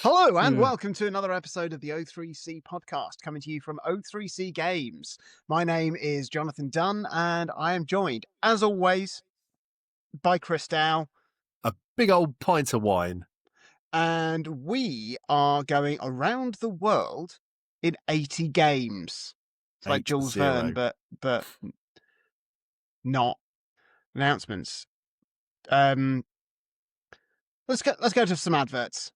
Hello and Yeah. welcome to another episode of the O3C podcast, coming to you from O3C Games. My name is Jonathan Dunn and I am joined, as always, by Chris Dow. A big old pint of wine. And we are going around the world in 80 games. It's like Jules 8-0. Verne, but not announcements. Let's go to some adverts.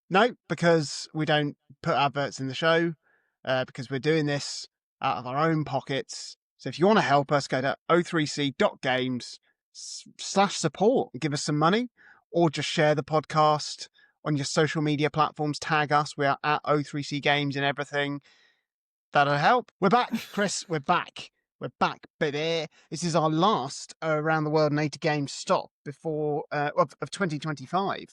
No, because we don't put adverts in the show, because we're doing this out of our own pockets. So if you want to help us, go to o3c.games/support and give us some money, or just share the podcast on your social media platforms. Tag us. We are at O3C Games and everything. That'll help. We're back, Chris. We're back. We're back, baby. This is our last Around the World in 80 Games stop before of 2025.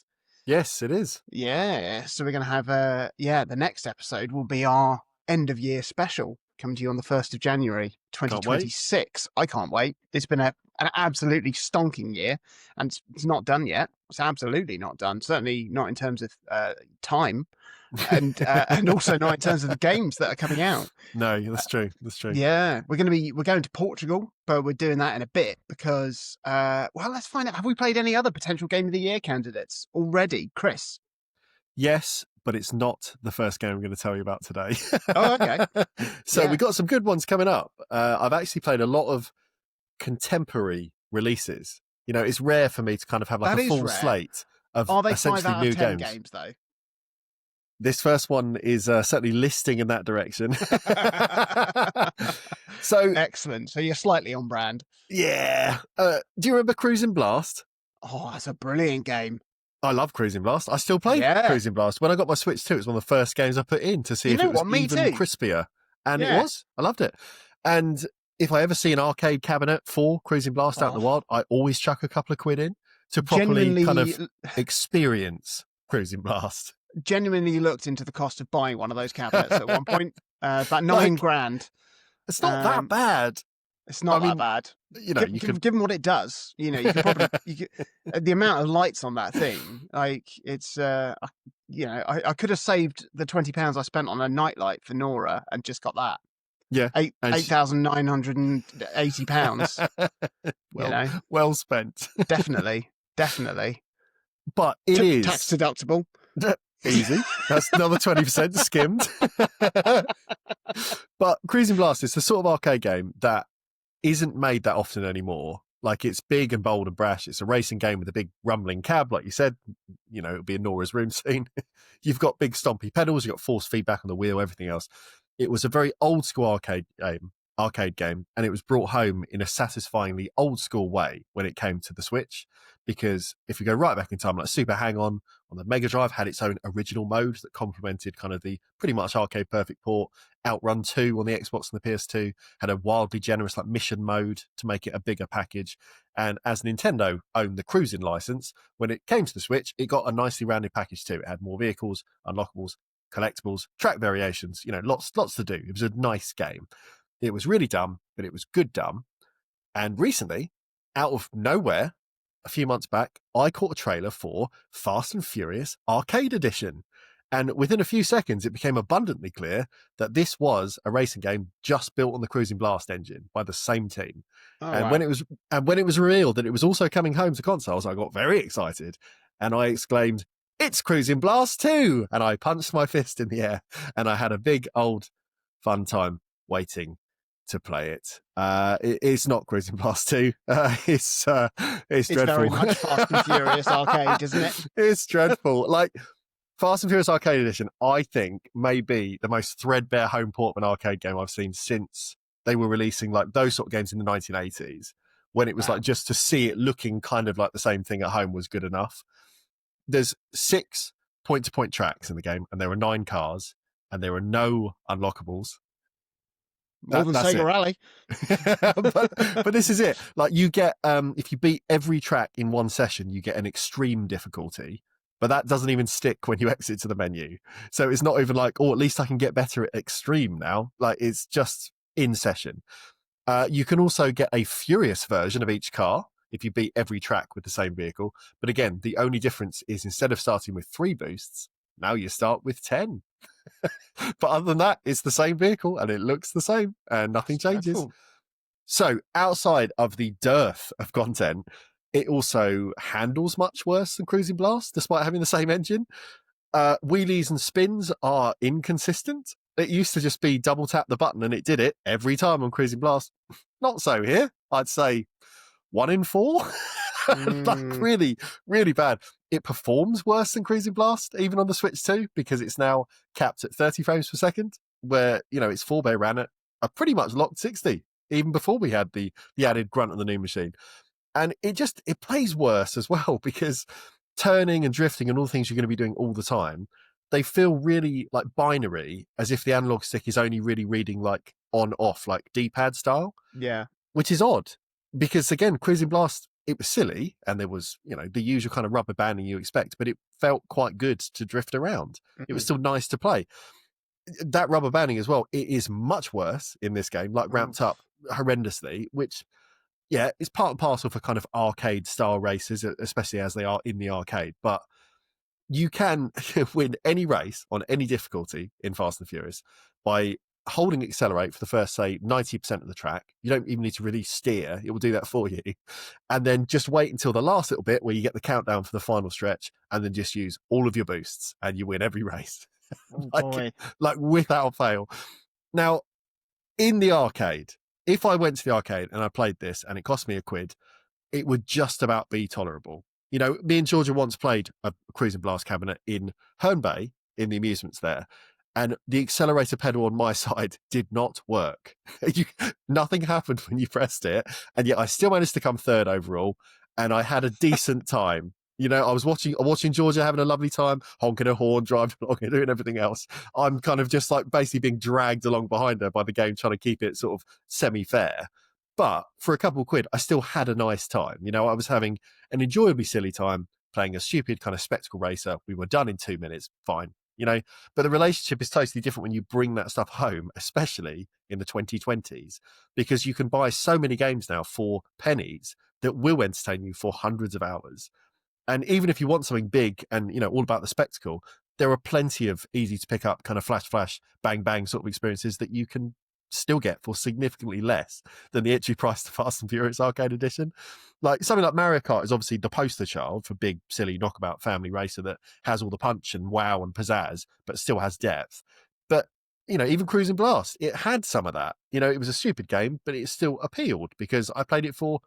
Yes, it is. Yeah, so we're going to have the next episode will be our end of year special coming to you on the 1st of January 2026. I can't wait. It's been an absolutely stonking year, and it's not done yet. It's absolutely not done. Certainly not in terms of time, and also not in terms of the games that are coming out. No, that's true. That's true. Yeah, we're going to Portugal, but we're doing that in a bit because let's find out. Have we played any other potential Game of the Year candidates already, Chris? Yes, but it's not the first game I'm going to tell you about today. Oh, okay. So we've got some good ones coming up. I've actually played a lot of contemporary releases. You know, it's rare for me to kind of have like a full slate of essentially new games though? This first one is certainly listing in that direction. So excellent. So you're slightly on brand. Yeah. Do you remember Cruising Blast? Oh, that's a brilliant game. I love Cruising Blast. I still play Cruising Blast. When I got my Switch 2, it was one of the first games I put in to see if it was even crispier. And it was. I loved it. And if I ever see an arcade cabinet for Cruising Blast out in the wild, I always chuck a couple of quid in to properly kind of experience Cruising Blast. Genuinely looked into the cost of buying one of those cabinets at one point. About $9,000. It's not that bad. It's not that bad. You know, given what it does, you know, you can probably the amount of lights on that thing, like it's I could have saved the £20 I spent on a nightlight for Nora and just got that. Yeah, £8,980. Well spent. Definitely. But it is tax deductible. Easy. That's another 20% skimmed. But Cruising Blast is the sort of arcade game that isn't made that often anymore. Like, it's big and bold and brash. It's a racing game with a big rumbling cab, like you said. You know, it'll be in Nora's room scene. You've got big stompy pedals. You've got force feedback on the wheel, everything else. It was a very old school arcade game, and it was brought home in a satisfyingly old school way when it came to the Switch. Because if you go right back in time, like Super Hang-On on the Mega Drive had its own original mode that complemented kind of the pretty much arcade perfect port. Outrun 2 on the Xbox and the PS2 had a wildly generous like mission mode to make it a bigger package. And as Nintendo owned the cruising license, when it came to the Switch, it got a nicely rounded package too. It had more vehicles, unlockables, collectibles, track variations, you know, lots to do. It was a nice game. It was really dumb, but it was good dumb. And recently, out of nowhere, a few months back, I caught a trailer for Fast and Furious Arcade Edition. And within a few seconds, it became abundantly clear that this was a racing game just built on the Cruising Blast engine by the same team. When it was revealed that it was also coming home to consoles, I got very excited and I exclaimed, "It's Cruising Blast 2!" And I punched my fist in the air and I had a big old fun time waiting to play it. It's not Cruising Blast 2. It's dreadful. Very much Fast and Furious Arcade, isn't it? It's dreadful. Like, Fast and Furious Arcade Edition, I think, may be the most threadbare home port of an arcade game I've seen since they were releasing like those sort of games in the 1980s, when it was like just to see it looking kind of like the same thing at home was good enough. There's 6 point-to-point tracks in the game, and there are 9 cars, and there are no unlockables. More than Sega Rally. but this is it. Like, you get, if you beat every track in one session, you get an extreme difficulty. But that doesn't even stick when you exit to the menu. So it's not even like, at least I can get better at extreme now. Like, it's just in session. You can also get a Furious version of each car if you beat every track with the same vehicle. But again, the only difference is instead of starting with 3 boosts, Now you start with 10. But other than that, it's the same vehicle and it looks the same and nothing changes. Dreadful. So outside of the dearth of content, it also handles much worse than Cruising Blast, despite having the same engine. Wheelies and spins are inconsistent. It used to just be double tap the button and it did it every time on Cruising Blast. Not so here. I'd say 1 in 4. Like really, really bad. It performs worse than Cruising Blast, even on the Switch 2, because it's now capped at 30 frames per second, where, its 4-bay ran at a pretty much locked 60, even before we had the added grunt of the new machine. And it plays worse as well, because turning and drifting and all the things you're going to be doing all the time, they feel really like binary, as if the analog stick is only really reading like on off, like D-pad style. Yeah. Which is odd, because again, Cruising Blast, it was silly and there was, the usual kind of rubber banding you expect, but it felt quite good to drift around. It was still nice to play. That rubber banding as well, it is much worse in this game, like ramped up horrendously, which, yeah, it's part and parcel for kind of arcade style races, especially as they are in the arcade. But you can win any race on any difficulty in Fast and Furious by holding accelerate for the first, say, 90% of the track. You don't even need to really steer. It will do that for you. And then just wait until the last little bit where you get the countdown for the final stretch, and then just use all of your boosts and you win every race. like without fail. Now, in the arcade, if I went to the arcade and I played this and it cost me £1, it would just about be tolerable. Me and Georgia once played a Cruising Blast cabinet in Herne Bay in the amusements there, and the accelerator pedal on my side did not work. Nothing happened when you pressed it, and yet I still managed to come third overall, and I had a decent time. I was watching Georgia having a lovely time, honking her horn, driving along and doing everything else. I'm kind of just like basically being dragged along behind her by the game, trying to keep it sort of semi-fair. But for a couple of £, I still had a nice time. I was having an enjoyably silly time playing a stupid kind of spectacle racer. We were done in 2 minutes, fine. But the relationship is totally different when you bring that stuff home, especially in the 2020s, because you can buy so many games now for pennies that will entertain you for hundreds of hours. And even if you want something big and, all about the spectacle, there are plenty of easy to pick up kind of flash, bang, bang sort of experiences that you can still get for significantly less than the entry price to Fast and Furious Arcade Edition. Like something like Mario Kart is obviously the poster child for big, silly knockabout family racer that has all the punch and wow and pizzazz, but still has depth. But, even Cruising Blast, it had some of that. It was a stupid game, but it still appealed because I played it for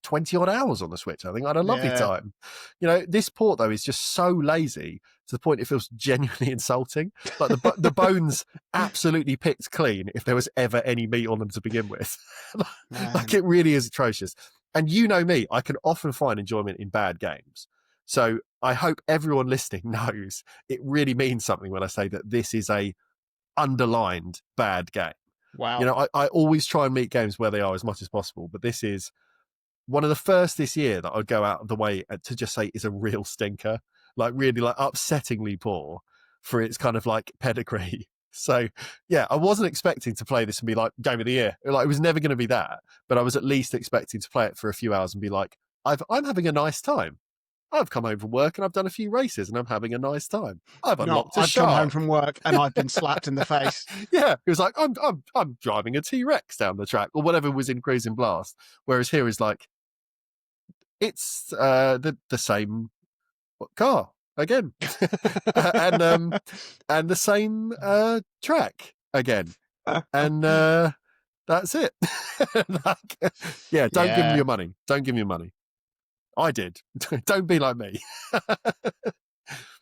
20 odd hours on the Switch. I think I had a lovely time. This port though is just so lazy to the point it feels genuinely insulting. Like the bones absolutely picked clean if there was ever any meat on them to begin with. Like it really is atrocious. And me, I can often find enjoyment in bad games. So I hope everyone listening knows it really means something when I say that this is a underlined bad game. Wow. I always try and meet games where they are as much as possible, but this is one of the first this year that I'd go out of the way to just say is a real stinker, like really like upsettingly poor for its kind of like pedigree. So yeah, I wasn't expecting to play this and be like game of the year. Like it was never going to be that, but I was at least expecting to play it for a few hours and be like, I'm having a nice time. I've come home from work and I've done a few races and I'm having a nice time. I've unlocked a I've shark. come home from work and I've been slapped in the face. Yeah, it was like I'm driving a T-Rex down the track or whatever was in Cruising Blast. Whereas here is like, it's the same car again, and the same track again, and that's it. Like, don't give them your money. Don't give me your money. I did. Don't be like me. I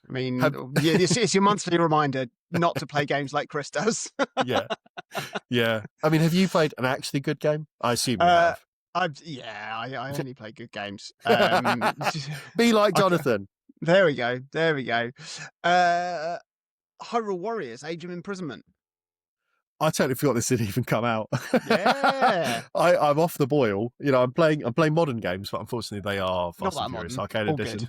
mean, it's your monthly reminder not to play games like Chris does. Yeah. I mean, have you played an actually good game? I assume you have. I only play good games. Be like Jonathan. There we go. Hyrule Warriors, Age of Imprisonment. I totally forgot this didn't even come out. Yeah. I'm off the boil. I'm playing modern games, but unfortunately they are Fast and Furious Arcade Edition.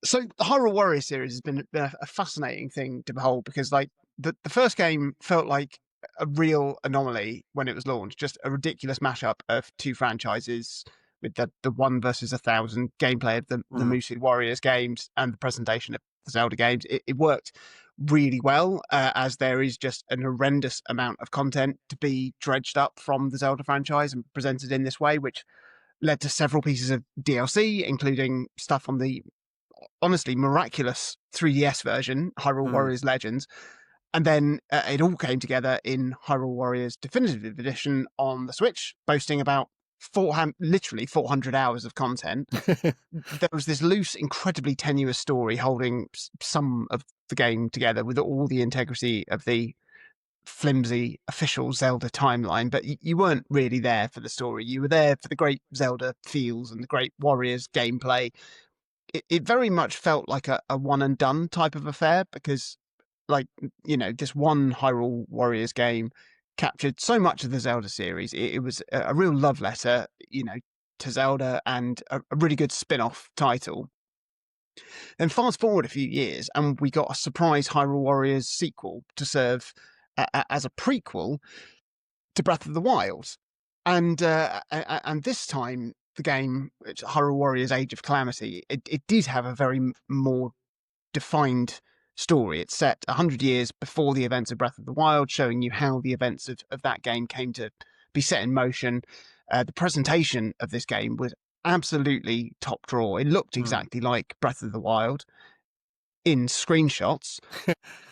So the Hyrule Warriors series has been a fascinating thing to behold because like the first game felt like a real anomaly when it was launched, just a ridiculous mashup of two franchises with the 1 versus 1,000 gameplay of the Hyrule Warriors games and the presentation of the Zelda games. It worked really well, as there is just an horrendous amount of content to be dredged up from the Zelda franchise and presented in this way, which led to several pieces of DLC, including stuff on the honestly miraculous 3DS version, Hyrule Warriors Legends. And then it all came together in Hyrule Warriors Definitive Edition on the Switch, boasting about literally 400 hours of content. There was this loose, incredibly tenuous story holding some of the game together with all the integrity of the flimsy official Zelda timeline, but you weren't really there for the story. You were there for the great Zelda feels and the great Warriors gameplay. It very much felt like a one and done type of affair, because this one Hyrule Warriors game captured so much of the Zelda series. It was a real love letter, to Zelda, and a really good spin-off title. Then fast forward a few years, and we got a surprise Hyrule Warriors sequel to serve as a prequel to Breath of the Wild, and this time the game, Hyrule Warriors: Age of Calamity, it did have a very more defined story. It's set 100 years before the events of Breath of the Wild, showing you how the events of that game came to be set in motion. The presentation of this game was absolutely top draw. It looked exactly like Breath of the Wild in screenshots.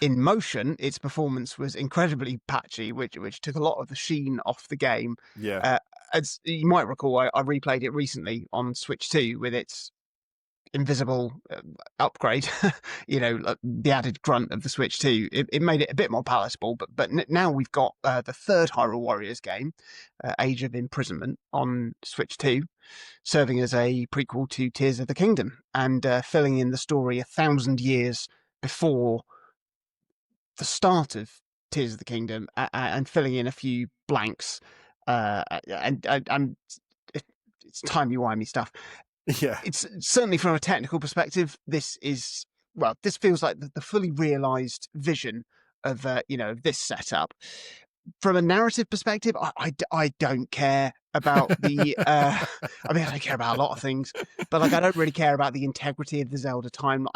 In motion, its performance was incredibly patchy, which took a lot of the sheen off the game. Yeah. As you might recall, I replayed it recently on Switch 2 with its invisible upgrade, the added grunt of the Switch 2. It made it a bit more palatable, but now we've got the third Hyrule Warriors game, Age of Imprisonment, on Switch 2, serving as a prequel to Tears of the Kingdom, and filling in the story 1,000 years before the start of Tears of the Kingdom, and filling in a few blanks, and it's timey-wimey stuff. Yeah. It's certainly, from a technical perspective, this feels like the fully realized vision of this setup. From a narrative perspective, I don't care about the I don't care about a lot of things, but I don't really care about the integrity of the Zelda time.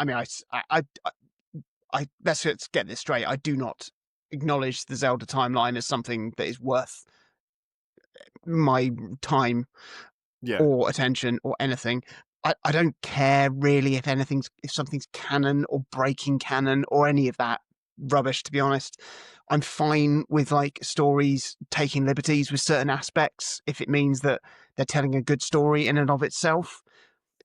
Let's get this straight. I do not acknowledge the Zelda timeline as something that is worth my time or attention or anything. I don't care really if something's canon or breaking canon or any of that rubbish, to be honest. I'm fine with stories taking liberties with certain aspects if it means that they're telling a good story in and of itself.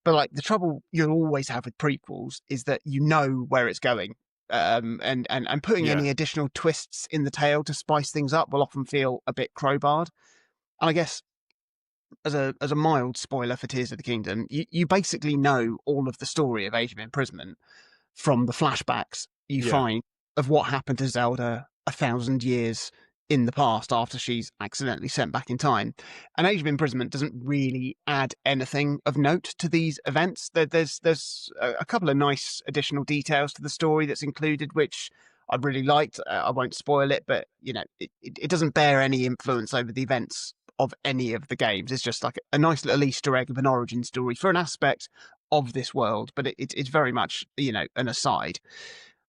But the trouble you'll always have with prequels is that you know where it's going. And putting any additional twists in the tale to spice things up will often feel a bit crowbarred. And I guess, as a mild spoiler for Tears of the Kingdom, you basically know all of the story of Age of Imprisonment from the flashbacks you find of what happened to Zelda 1,000 years in the past after she's accidentally sent back in time. And Age of Imprisonment doesn't really add anything of note to these events. There's a couple of nice additional details to the story that's included, which I really liked. I won't spoil it, but it doesn't bear any influence over the events of any of the games. It's just like a nice little Easter egg of an origin story for an aspect of this world, but it's very much an aside.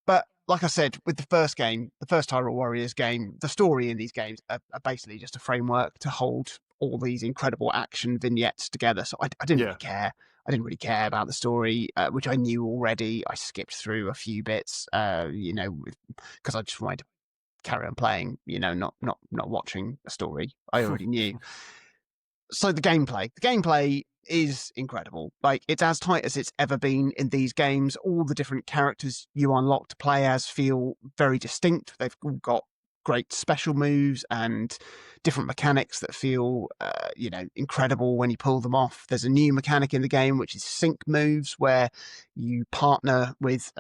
But like I said, with the first Hyrule Warriors game, the story in these games are basically just a framework to hold all these incredible action vignettes together. So I didn't really care. I didn't really care about the story, which I knew already. I skipped through a few bits, because I just wanted to carry on playing, not watching a story I already knew. So the gameplay is incredible. It's as tight as it's ever been in these games. All the different characters you unlock to play as feel very distinct. They've all got great special moves and different mechanics that feel incredible when you pull them off. There's a new mechanic in the game, which is sync moves, where you partner with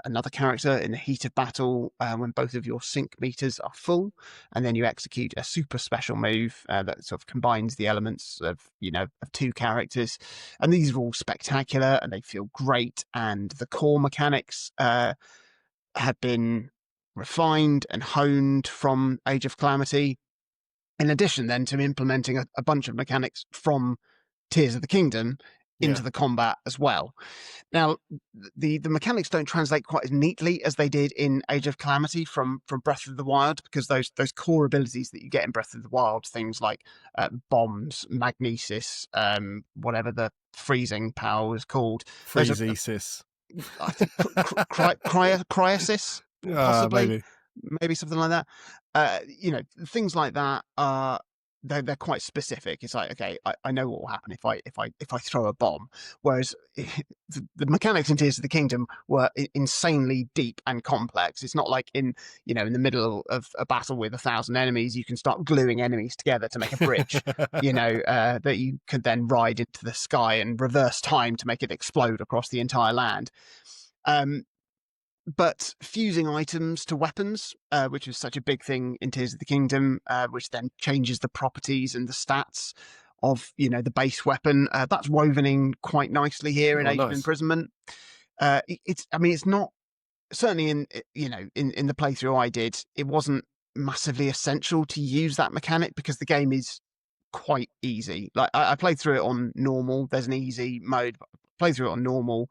another character in the heat of battle when both of your sync meters are full, and then you execute a super special move that sort of combines the elements of two characters. And these are all spectacular and they feel great, and the core mechanics have been refined and honed from Age of Calamity, in addition then to implementing a bunch of mechanics from Tears of the Kingdom into Yeah. the combat as well. Now, the mechanics don't translate quite as neatly as they did in Age of Calamity from Breath of the Wild, because those core abilities that you get in Breath of the Wild, things like bombs, magnesis, whatever the freezing power was called, those are, Freezesis. I think, cryosis, possibly, Maybe. maybe something like that. Things like that are they're quite specific. It's like, okay, I know what will happen if I throw a bomb. Whereas the mechanics in Tears of the Kingdom were insanely deep and complex. It's not like in the middle of a battle with 1,000 enemies, you can start gluing enemies together to make a bridge. That you could then ride into the sky and reverse time to make it explode across the entire land. But fusing items to weapons, which was such a big thing in Tears of the Kingdom, which then changes the properties and the stats of the base weapon, that's woven in quite nicely here in Age of Imprisonment. It's not, certainly in the playthrough I did, it wasn't massively essential to use that mechanic because the game is quite easy. Like I played through it on normal. There's an easy mode, but I played through it on normal.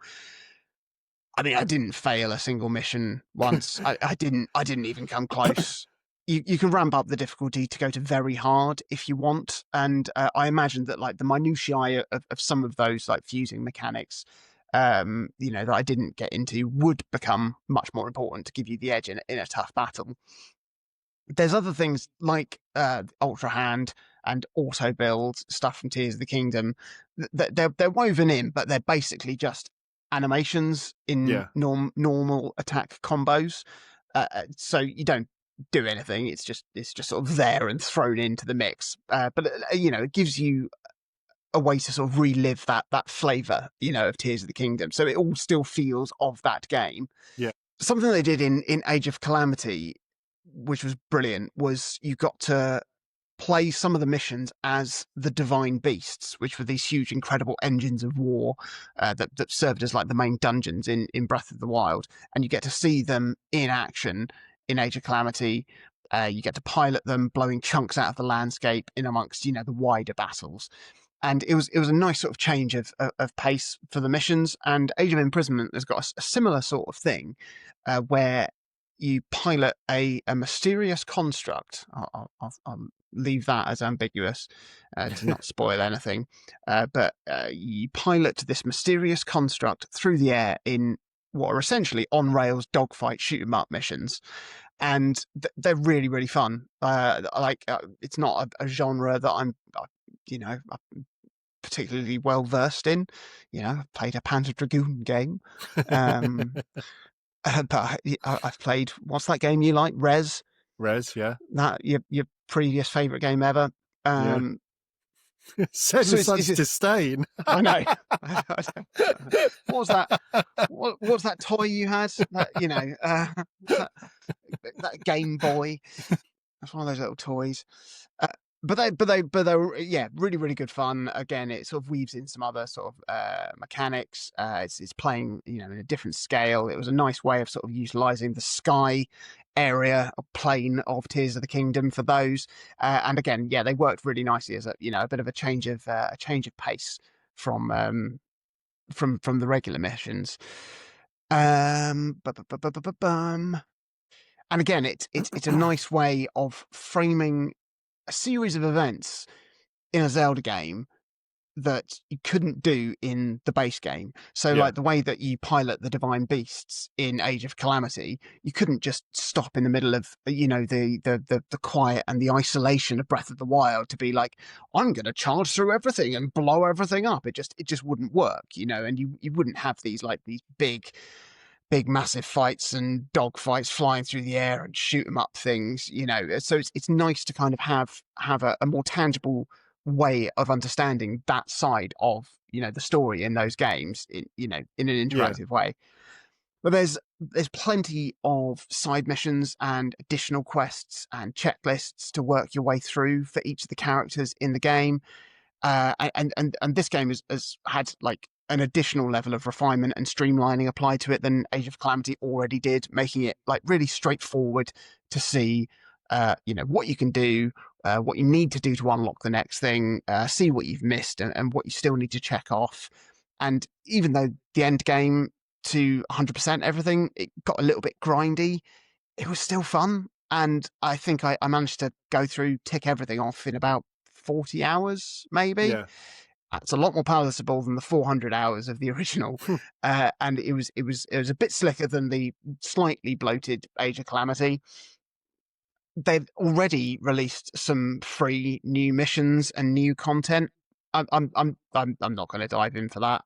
I mean, I didn't fail a single mission once. I didn't even come close. You can ramp up the difficulty to go to very hard if you want, and I imagine that like the minutiae of some of those like fusing mechanics, that I didn't get into, would become much more important to give you the edge in a tough battle. There's other things like Ultra Hand and auto build stuff from Tears of the Kingdom. They're woven in, but they're basically just animations in normal attack combos. So you don't do anything. It's just sort of there and thrown into the mix. But it gives you a way to sort of relive that flavor, of Tears of the Kingdom. So it all still feels of that game. Yeah. Something they did in Age of Calamity, which was brilliant, was you got to play some of the missions as the divine beasts, which were these huge, incredible engines of war that served as like the main dungeons in Breath of the Wild. And you get to see them in action in Age of Calamity. You get to pilot them, blowing chunks out of the landscape in amongst, the wider battles. And it was a nice sort of change of pace for the missions. And Age of Imprisonment has got a similar sort of thing where you pilot a mysterious construct. I'll leave that as ambiguous to not spoil anything. But you pilot this mysterious construct through the air in what are essentially on-rails dogfight shoot-'em-up missions. And they're really, really fun. It's not a genre that I'm particularly well versed in. I've played a Panzer Dragoon game. But I've played, what's that game you like? Res, yeah. That your previous favourite game ever. Said with such disdain. I know. What was that? What was that toy you had? That, that Game Boy. That's one of those little toys. But they were really, really good fun. Again, it sort of weaves in some other sort of mechanics. It's playing in a different scale. It was a nice way of sort of utilizing the sky area or plane of Tears of the Kingdom for those. And again, they worked really nicely as a bit of a change of pace from the regular missions. And again, it's a nice way of framing a series of events in a Zelda game that you couldn't do in the base game. So like the way that you pilot the divine beasts in Age of Calamity, you couldn't just stop in the middle of the quiet and the isolation of Breath of the Wild to be like, I'm going to charge through everything and blow everything up. It just wouldn't work, and you wouldn't have these big massive fights and dog fights flying through the air and shoot 'em up things, so it's nice to kind of have a more tangible way of understanding that side of the story in those games in an interactive way. But there's plenty of side missions and additional quests and checklists to work your way through for each of the characters in the game. And this game has had like an additional level of refinement and streamlining applied to it than Age of Calamity already did, making it like really straightforward to see, what you can do, what you need to do to unlock the next thing, see what you've missed, and what you still need to check off. And even though the end game to 100% everything, it got a little bit grindy, it was still fun. And I think I managed to go through, tick everything off in about 40 hours, maybe. Yeah. It's a lot more palatable than the 400 hours of the original, and it was a bit slicker than the slightly bloated Age of Calamity. They've already released some free new missions and new content. I'm not going to dive in for that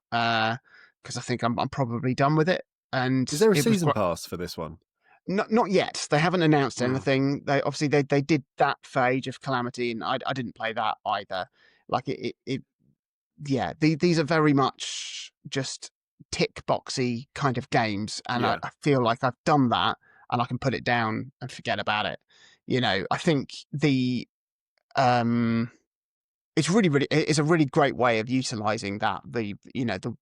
because I think I'm probably done with it. And Is there a it was season pass for this one? not yet. They haven't announced anything. They obviously they did that for Age of Calamity, and I didn't play that either. Like yeah, these are very much just tick boxy kind of games, and Yeah. I feel like I've done that, and I can put it down and forget about it. I think it's it's a really great way of utilizing the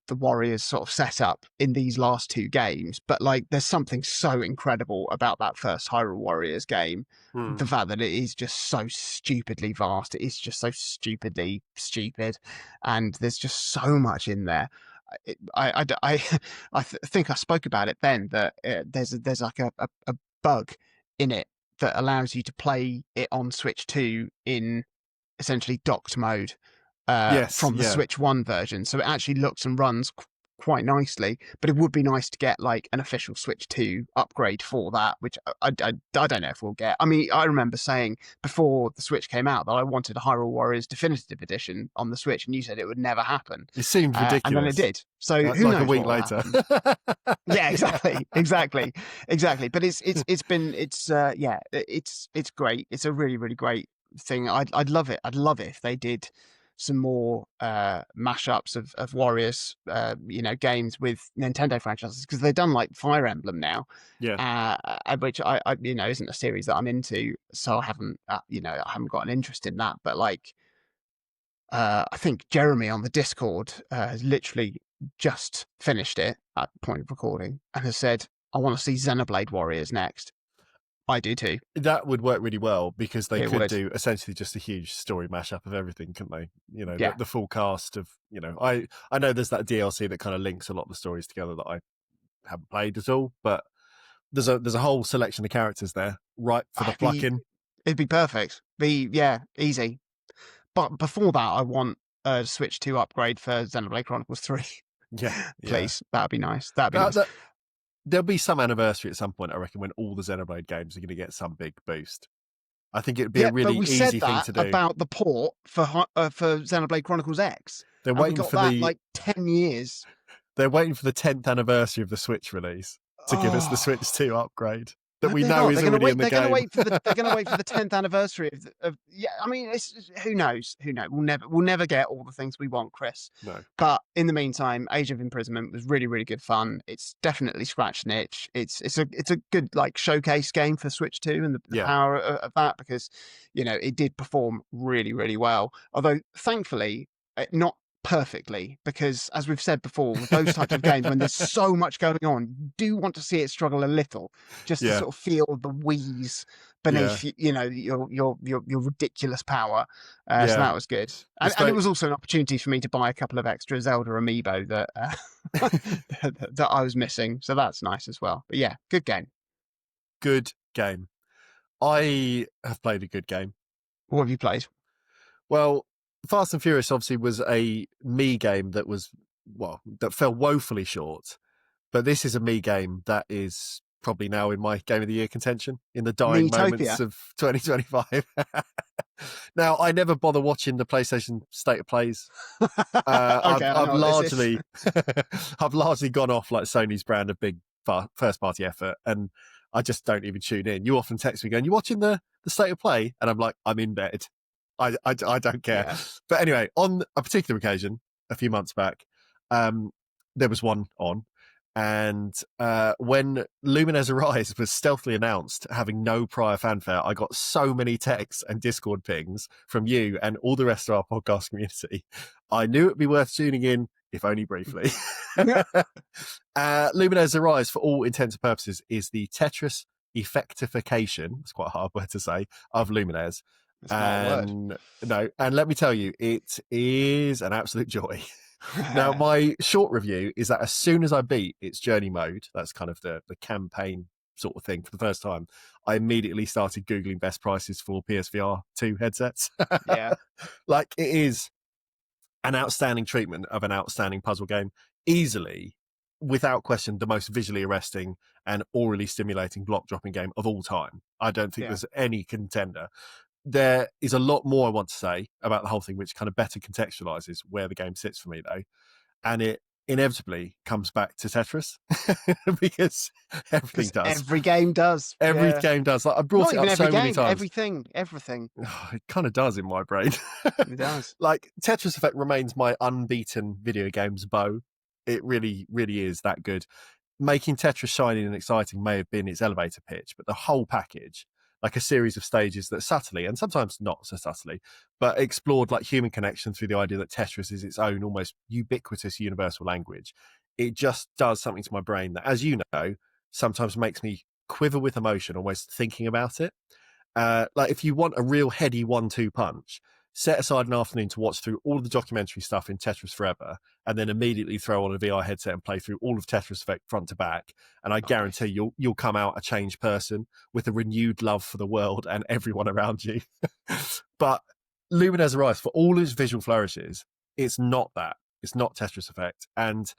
Warriors sort of setup in these last two games. But like, there's something so incredible about that first Hyrule Warriors game. The fact that it is just so stupidly vast, it is just so stupidly stupid, and there's just so much in there. I think I spoke about it then, that there's like a bug in it that allows you to play it on Switch 2 in essentially docked mode from the Switch 1 version. So it actually looks and runs quite nicely, but it would be nice to get like an official Switch 2 upgrade for that, which I don't know if we'll get. I mean, I remember saying before the Switch came out that I wanted a Hyrule Warriors Definitive Edition on the Switch, and you said it would never happen. It seemed ridiculous. And then it did. So That's who like knows a week later. Yeah, exactly. But it's great. It's a really, really great thing. I'd love it. I'd love it if they did some more mashups of Warriors, games with Nintendo franchises, because they've done like Fire Emblem now, which I isn't a series that I'm into, so I haven't got an interest in that. But like, I think Jeremy on the Discord has literally just finished it at the point of recording and has said, "I want to see Xenoblade Warriors next." I do too. That would work really well, because they could do essentially just a huge story mashup of everything, couldn't they? The full cast of, I know there's that DLC that kind of links a lot of the stories together that I haven't played at all, but there's a whole selection of characters there, right for the pluck-in. It'd be perfect. Easy. But before that, I want a Switch 2 upgrade for Xenoblade Chronicles 3. Yeah. Please. That'd be nice. Nice. There'll be some anniversary at some point, I reckon, when all the Xenoblade games are going to get some big boost. I think it'd be a really easy thing to do. About the port for Xenoblade Chronicles X. They're waiting for like 10 years. They're waiting for the 10th anniversary of the Switch release to give us the Switch 2 upgrade that we know is already in the game. They're going to wait for the 10th anniversary of. I mean, who knows? We'll never get all the things we want, Chris. No. But in the meantime, Age of Imprisonment was really, really good fun. It's definitely scratched an itch. It's a good like showcase game for Switch 2 and the power of that, because it did perform really, really well. Although thankfully, not perfectly, because as we've said before, with those types of games, when there's so much going on, you do want to see it struggle a little, just to sort of feel the wheeze beneath your ridiculous power. So that was good, and it was also an opportunity for me to buy a couple of extra Zelda amiibo that that I was missing, so that's nice as well. But yeah, good game. I have played a good game. What have you played? Well, Fast and Furious obviously was a me game that fell woefully short, but this is a me game that is probably now in my game of the year contention in the dying moments of 2025. Now, I never bother watching the PlayStation State of Plays. I've largely gone off like Sony's brand of big first party effort, and I just don't even tune in. You often text me going, "You watching the State of Play?" And I'm like, "I'm in bed. I don't care." Yeah. But anyway, on a particular occasion, a few months back, there was one on, and when Lumines Arise was stealthily announced, having no prior fanfare, I got so many texts and Discord pings from you and all the rest of our podcast community. I knew it'd be worth tuning in, if only briefly. Lumines Arise, for all intents and purposes, is the Tetris effectification, it's quite a hard word to say, of Lumines. It's not a word. And no, and let me tell you, it is an absolute joy. Now, my short review is that as soon as I beat its journey mode, that's kind of the campaign sort of thing for the first time, I immediately started Googling best prices for PSVR 2 headsets. Yeah. Like, it is an outstanding treatment of an outstanding puzzle game. Easily, without question, the most visually arresting and orally stimulating block dropping game of all time. I don't think Yeah. there's any contender. There is a lot more I want to say about the whole thing, which kind of better contextualizes where the game sits for me, though. And it inevitably comes back to Tetris because everything does. Every game does. Every Yeah. game does. Like, I brought Not it even up every so many game. times. Everything. It kind of does in my brain. It does. Like, Tetris Effect remains my unbeaten video games bow. It really, really is that good. Making Tetris shiny and exciting may have been its elevator pitch, but the whole package, like a series of stages that subtly, and sometimes not so subtly, but explored like human connection through the idea that Tetris is its own almost ubiquitous universal language. It just does something to my brain that, as you know, sometimes makes me quiver with emotion almost thinking about it. Like, if you want a real heady 1-2 punch, set aside an afternoon to watch through all of the documentary stuff in Tetris Forever, and then immediately throw on a VR headset and play through all of Tetris Effect front to back. And I guarantee you'll come out a changed person with a renewed love for the world and everyone around you. But Lumines Arise, for all its visual flourishes, it's not that. It's not Tetris Effect. And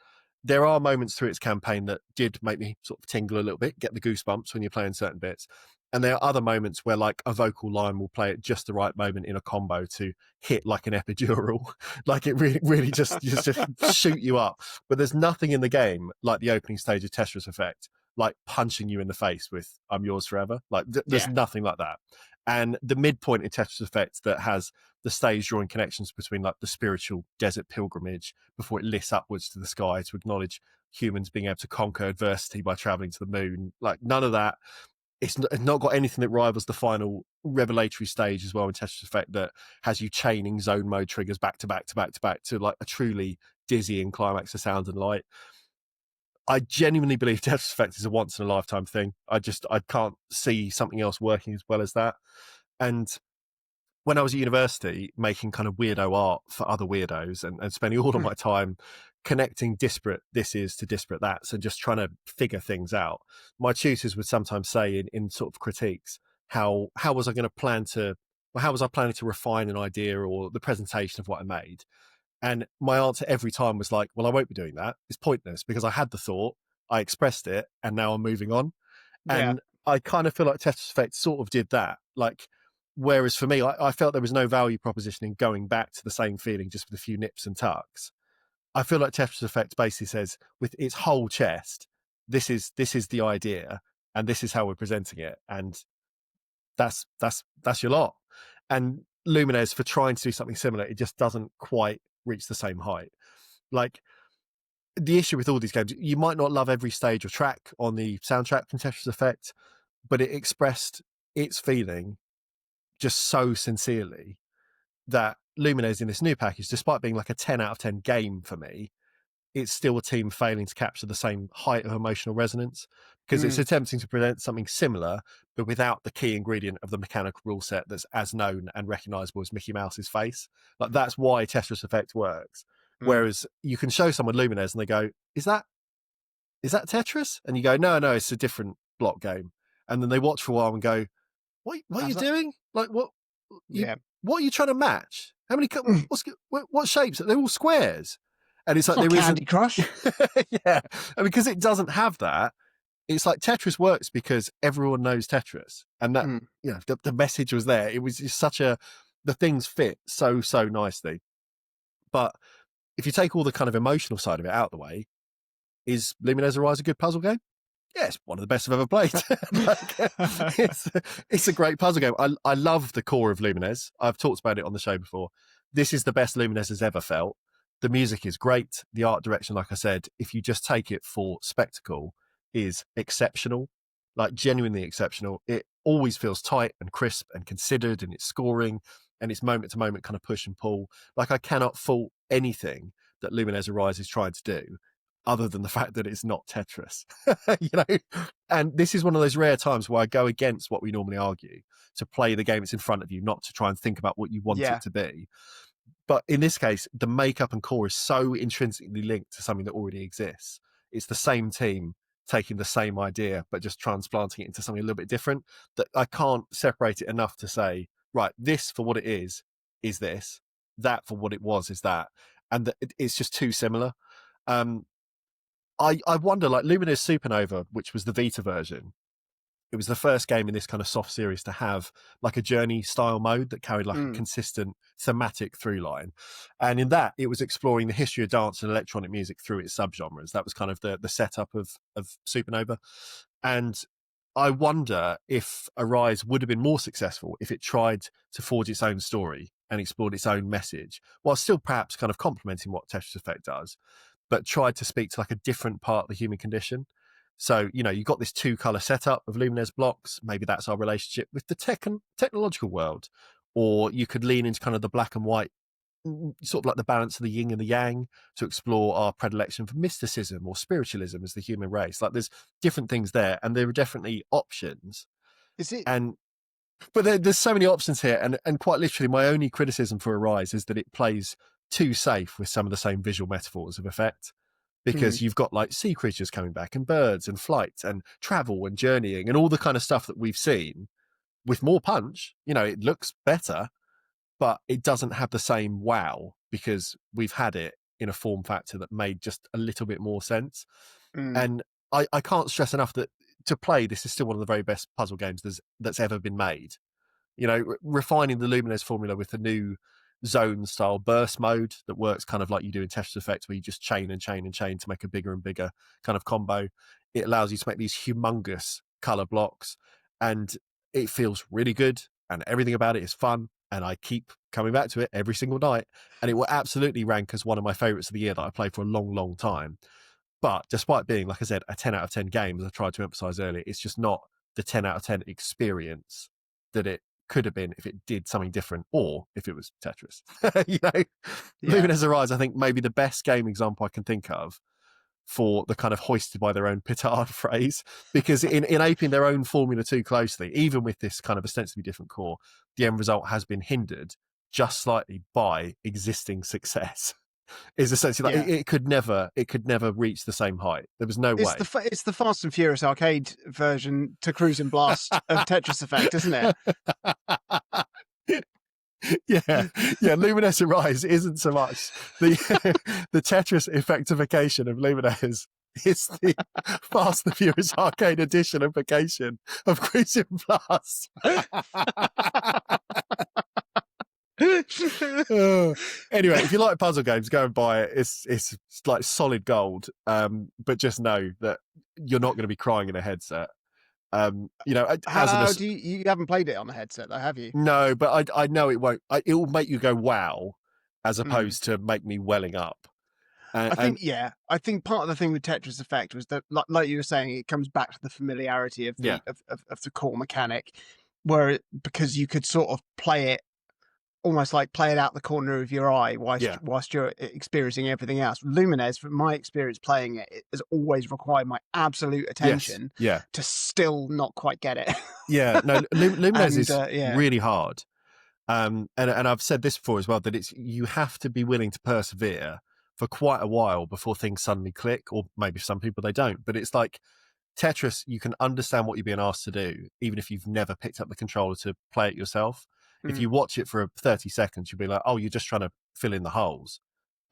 there are moments through its campaign that did make me sort of tingle a little bit, get the goosebumps when you're playing certain bits. And there are other moments where like a vocal line will play at just the right moment in a combo to hit like an epidural. Like, it really, really just shoot you up. But there's nothing in the game like the opening stage of Tetris Effect, like punching you in the face with "I'm yours forever." Like, there's nothing like that. And the midpoint in Tetris Effect that has the stage drawing connections between like the spiritual desert pilgrimage before it lifts upwards to the sky to acknowledge humans being able to conquer adversity by traveling to the moon. Like, none of that. It's not got anything that rivals the final revelatory stage as well in Tetris Effect that has you chaining zone mode triggers back to back to back to back to like a truly dizzying climax of sound and light. I genuinely believe Tetris Effect is a once in a lifetime thing. I can't see something else working as well as that. And when I was at university making kind of weirdo art for other weirdos and spending all of my time connecting disparate thises to disparate that's and just trying to figure things out, my tutors would sometimes say in sort of critiques, how was I planning to refine an idea or the presentation of what I made? And my answer every time was like, well, I won't be doing that. It's pointless because I had the thought, I expressed it, and now I'm moving on. And I kind of feel like Tetris Effect sort of did that. Like, whereas for me, I felt there was no value proposition in going back to the same feeling just with a few nips and tucks. I feel like Tetris Effect basically says with its whole chest, this is the idea, and this is how we're presenting it, and that's your lot. And Lumines, for trying to do something similar, it just doesn't quite reach the same height. Like, the issue with all these games, you might not love every stage or track on the soundtrack from Tetris Effect, but it expressed its feeling just so sincerely that Lumines in this new package, despite being like a 10 out of 10 game for me, it's still a team failing to capture the same height of emotional resonance because it's attempting to present something similar, but without the key ingredient of the mechanical rule set that's as known and recognizable as Mickey Mouse's face. Like, that's why Tetris Effect works. Whereas you can show someone Lumines and they go, is that Tetris? And you go, no, it's a different block game. And then they watch for a while and go, what are you doing? Like, what are you trying to match? How many, what shapes? They're all squares. And it's like, there isn't Candy Crush. yeah. And because it doesn't have that, it's like Tetris works because everyone knows Tetris. And that, the message was there. It was just the things fit so nicely. But if you take all the kind of emotional side of it out of the way, is Lumines Arise a good puzzle game? Yeah, it's one of the best I've ever played. It's a great puzzle game. I love the core of Lumines. I've talked about it on the show before. This is the best Lumines has ever felt. The music is great. The art direction, like I said, if you just take it for spectacle, is exceptional. Like, genuinely exceptional. It always feels tight and crisp and considered in its scoring and its moment-to-moment kind of push and pull. Like, I cannot fault anything that Lumines Arise is trying to do. other than the fact that it's not Tetris. You know, and this is one of those rare times where I go against what we normally argue, to play the game that's in front of you, not to try and think about what you want Yeah. it to be. But in this case, the makeup and core is so intrinsically linked to something that already exists. It's the same team taking the same idea, but just transplanting it into something a little bit different, that I can't separate it enough to say, right, this for what it is this, that for what it was is that. And that it's just too similar. I wonder, like Lumines Supernova, which was the Vita version, it was the first game in this kind of soft series to have like a journey style mode that carried like a consistent thematic through line. And in that, it was exploring the history of dance and electronic music through its subgenres. That was kind of the setup of Supernova. And I wonder if Arise would have been more successful if it tried to forge its own story and explored its own message, while still perhaps kind of complementing what Tetris Effect does, but tried to speak to like a different part of the human condition. So, you know, you've got this 2-color setup of Lumines blocks. Maybe that's our relationship with the technological world. Or you could lean into kind of the black and white, sort of like the balance of the yin and the yang, to explore our predilection for mysticism or spiritualism as the human race. Like there's different things there, and there are definitely options. Is it? But there's so many options here. And quite literally, my only criticism for Arise is that it plays too safe with some of the same visual metaphors of Effect. Because you've got like sea creatures coming back and birds and flight and travel and journeying and all the kind of stuff that we've seen with more punch. You know, it looks better, but it doesn't have the same wow because we've had it in a form factor that made just a little bit more sense. And I can't stress enough that to play, this is still one of the very best puzzle games that's ever been made. You know, refining the Lumines formula with the new zone style burst mode that works kind of like you do in Tetris Effect, where you just chain and chain and chain to make a bigger and bigger kind of combo. It allows you to make these humongous color blocks, and it feels really good, and everything about it is fun. And I keep coming back to it every single night, and it will absolutely rank as one of my favorites of the year that I played for a long, long time. But despite being, like I said, a 10 out of 10 game, as I tried to emphasize earlier, it's just not the 10 out of 10 experience that it could have been if it did something different, or if it was Tetris. You know, Lumines Arise, I think, maybe the best game example I can think of for the kind of hoisted by their own petard phrase, because in aping their own formula too closely, even with this kind of ostensibly different core, the end result has been hindered just slightly by existing success. Is essentially like it could never reach the same height. There was no way. It's the Fast and Furious arcade version to Cruise and Blast of Tetris Effect, isn't it? Yeah. Lumines Arise isn't so much the Tetris effectification of Lumines. It's the Fast and Furious arcade edition implication of Cruise and Blast. Anyway, if you like puzzle games, go and buy it. It's like solid gold. But just know that you're not going to be crying in a headset. You know, you haven't played it on a headset, though, have you? No, but I know it won't. It will make you go wow, as opposed to make me welling up. I think part of the thing with Tetris Effect was that, like you were saying, it comes back to the familiarity of the of the core mechanic, because you could sort of play it almost like play it out the corner of your eye whilst you're experiencing everything else. Lumines, from my experience playing it, it has always required my absolute attention to still not quite get it. Lumines is really hard. And I've said this before as well, that you have to be willing to persevere for quite a while before things suddenly click, or maybe some people they don't. But it's like Tetris, you can understand what you're being asked to do, even if you've never picked up the controller to play it yourself. If you watch it for 30 seconds, you'll be like, oh, you're just trying to fill in the holes.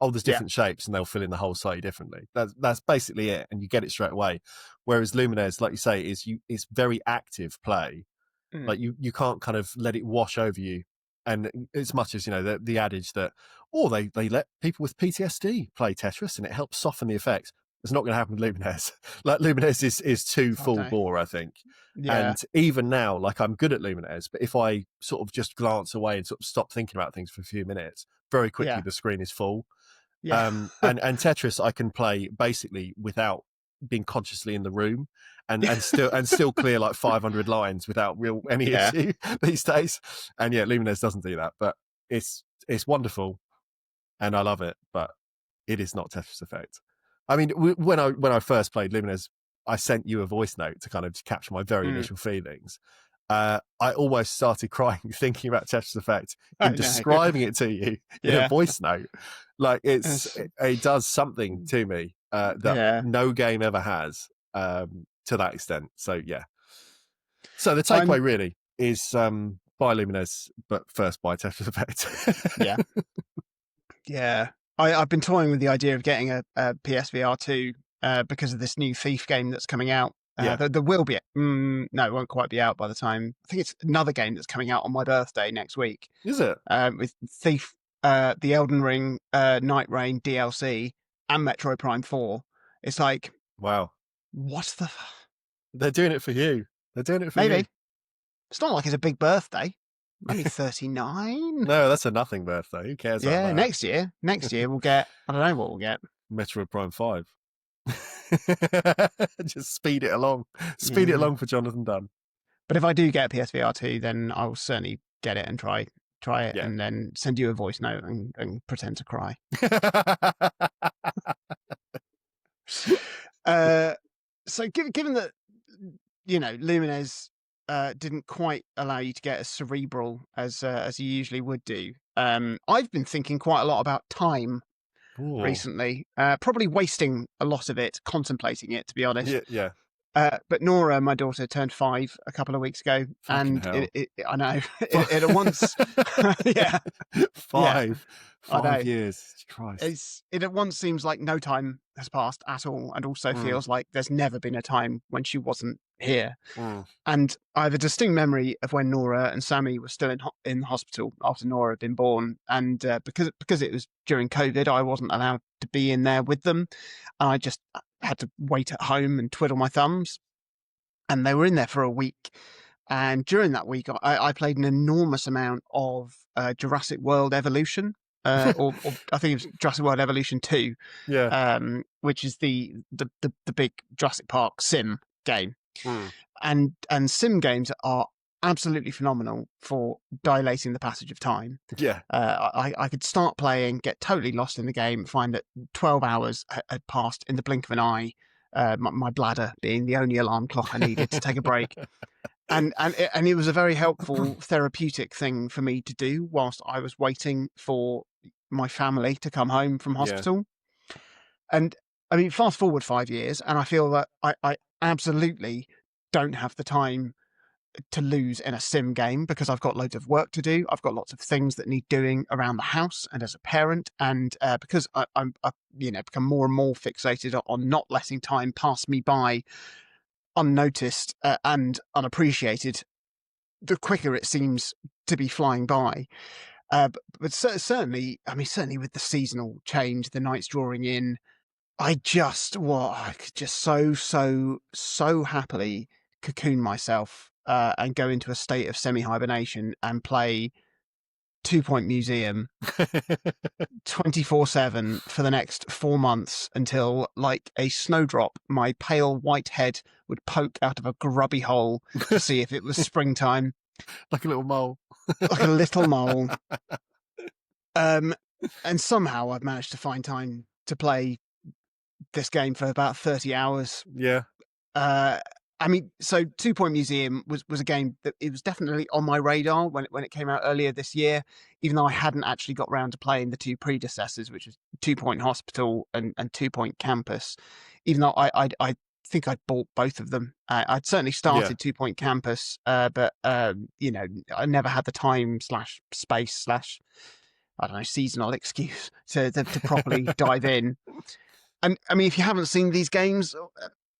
Oh, there's different shapes, and they'll fill in the holes slightly differently. That's basically it, and you get it straight away. Whereas Lumines, like you say, it's very active play. Like you can't kind of let it wash over you. And as much as, you know, the adage that, they let people with PTSD play Tetris and it helps soften the effects. It's not going to happen with Lumines. Like Lumines is too full bore, I think. Yeah. And even now, like I'm good at Lumines, but if I sort of just glance away and sort of stop thinking about things for a few minutes, very quickly the screen is full. Yeah. And Tetris I can play basically without being consciously in the room and still clear like 500 lines without any issue these days. And Lumines doesn't do that, but it's wonderful and I love it, but it is not Tetris Effect. I mean, when I first played Lumines, I sent you a voice note to kind of capture my very initial feelings. I almost started crying thinking about Tetris Effect in describing it to you in a voice note. Like it does something to me that no game ever has to that extent. So yeah. So the takeaway really is buy Lumines, but first buy Tetris Effect. Yeah. I've been toying with the idea of getting a PSVR 2 because of this new Thief game that's coming out. There will be no, it won't quite be out by the time. I think it's another game that's coming out on my birthday next week. Is it? With Thief, the Elden Ring, Night Rain DLC, and Metroid Prime 4. It's like, wow, what the? They're doing it for you. They're doing it for Maybe. you. It's not like it's a big birthday. I'm only 39. No, that's a nothing birthday. Who cares about that? Next year we'll get, I don't know what we'll get. Metroid Prime 5. Just speed it along. Speed it along for Jonathan Dunn. But if I do get a PSVR 2, then I will certainly get it and try it and then send you a voice note and pretend to cry. So given that, Lumines didn't quite allow you to get as cerebral as you usually would do, I've been thinking quite a lot about time recently, probably wasting a lot of it contemplating it, to be honest. But Nora, my daughter, turned 5 a couple of weeks ago, Fucking and I know it at once. 5 years. Christ. It at once seems like no time has passed at all, and also feels like there's never been a time when she wasn't here. And I have a distinct memory of when Nora and Sammy were still in hospital after Nora had been born, and because it was during COVID, I wasn't allowed to be in there with them, and I just had to wait at home and twiddle my thumbs. And they were in there for a week, and during that week, I played an enormous amount of Jurassic World Evolution. Or I think it was Jurassic World Evolution 2, which is the big Jurassic Park sim game. And sim games are absolutely phenomenal for dilating the passage of time. I could start playing, get totally lost in the game, find that 12 hours had passed in the blink of an eye, my bladder being the only alarm clock I needed to take a break. And it was a very helpful therapeutic thing for me to do whilst I was waiting for my family to come home from hospital. And I mean, fast forward 5 years, and I feel that I absolutely don't have the time to lose in a sim game because I've got loads of work to do. I've got lots of things that need doing around the house and as a parent. And because I've become more and more fixated on not letting time pass me by unnoticed and unappreciated, the quicker it seems to be flying by. But certainly with the seasonal change, the nights drawing in, I could just so happily cocoon myself and go into a state of semi-hibernation and play 2 Point Museum 24/7 for the next 4 months until, like a snowdrop, my pale white head would poke out of a grubby hole to see if it was springtime. Like a little mole. Like a little mole. And somehow I've managed to find time to play this game for about 30 hours. I mean, so 2 Point Museum was a game that it was definitely on my radar when it came out earlier this year, even though I hadn't actually got around to playing the 2 predecessors, which was 2 Point Hospital and 2 Point Campus, even though I think I'd bought both of them. I'd certainly started 2 Point Campus, but I never had the time / space / I don't know, seasonal excuse to properly dive in. And I mean, if you haven't seen these games,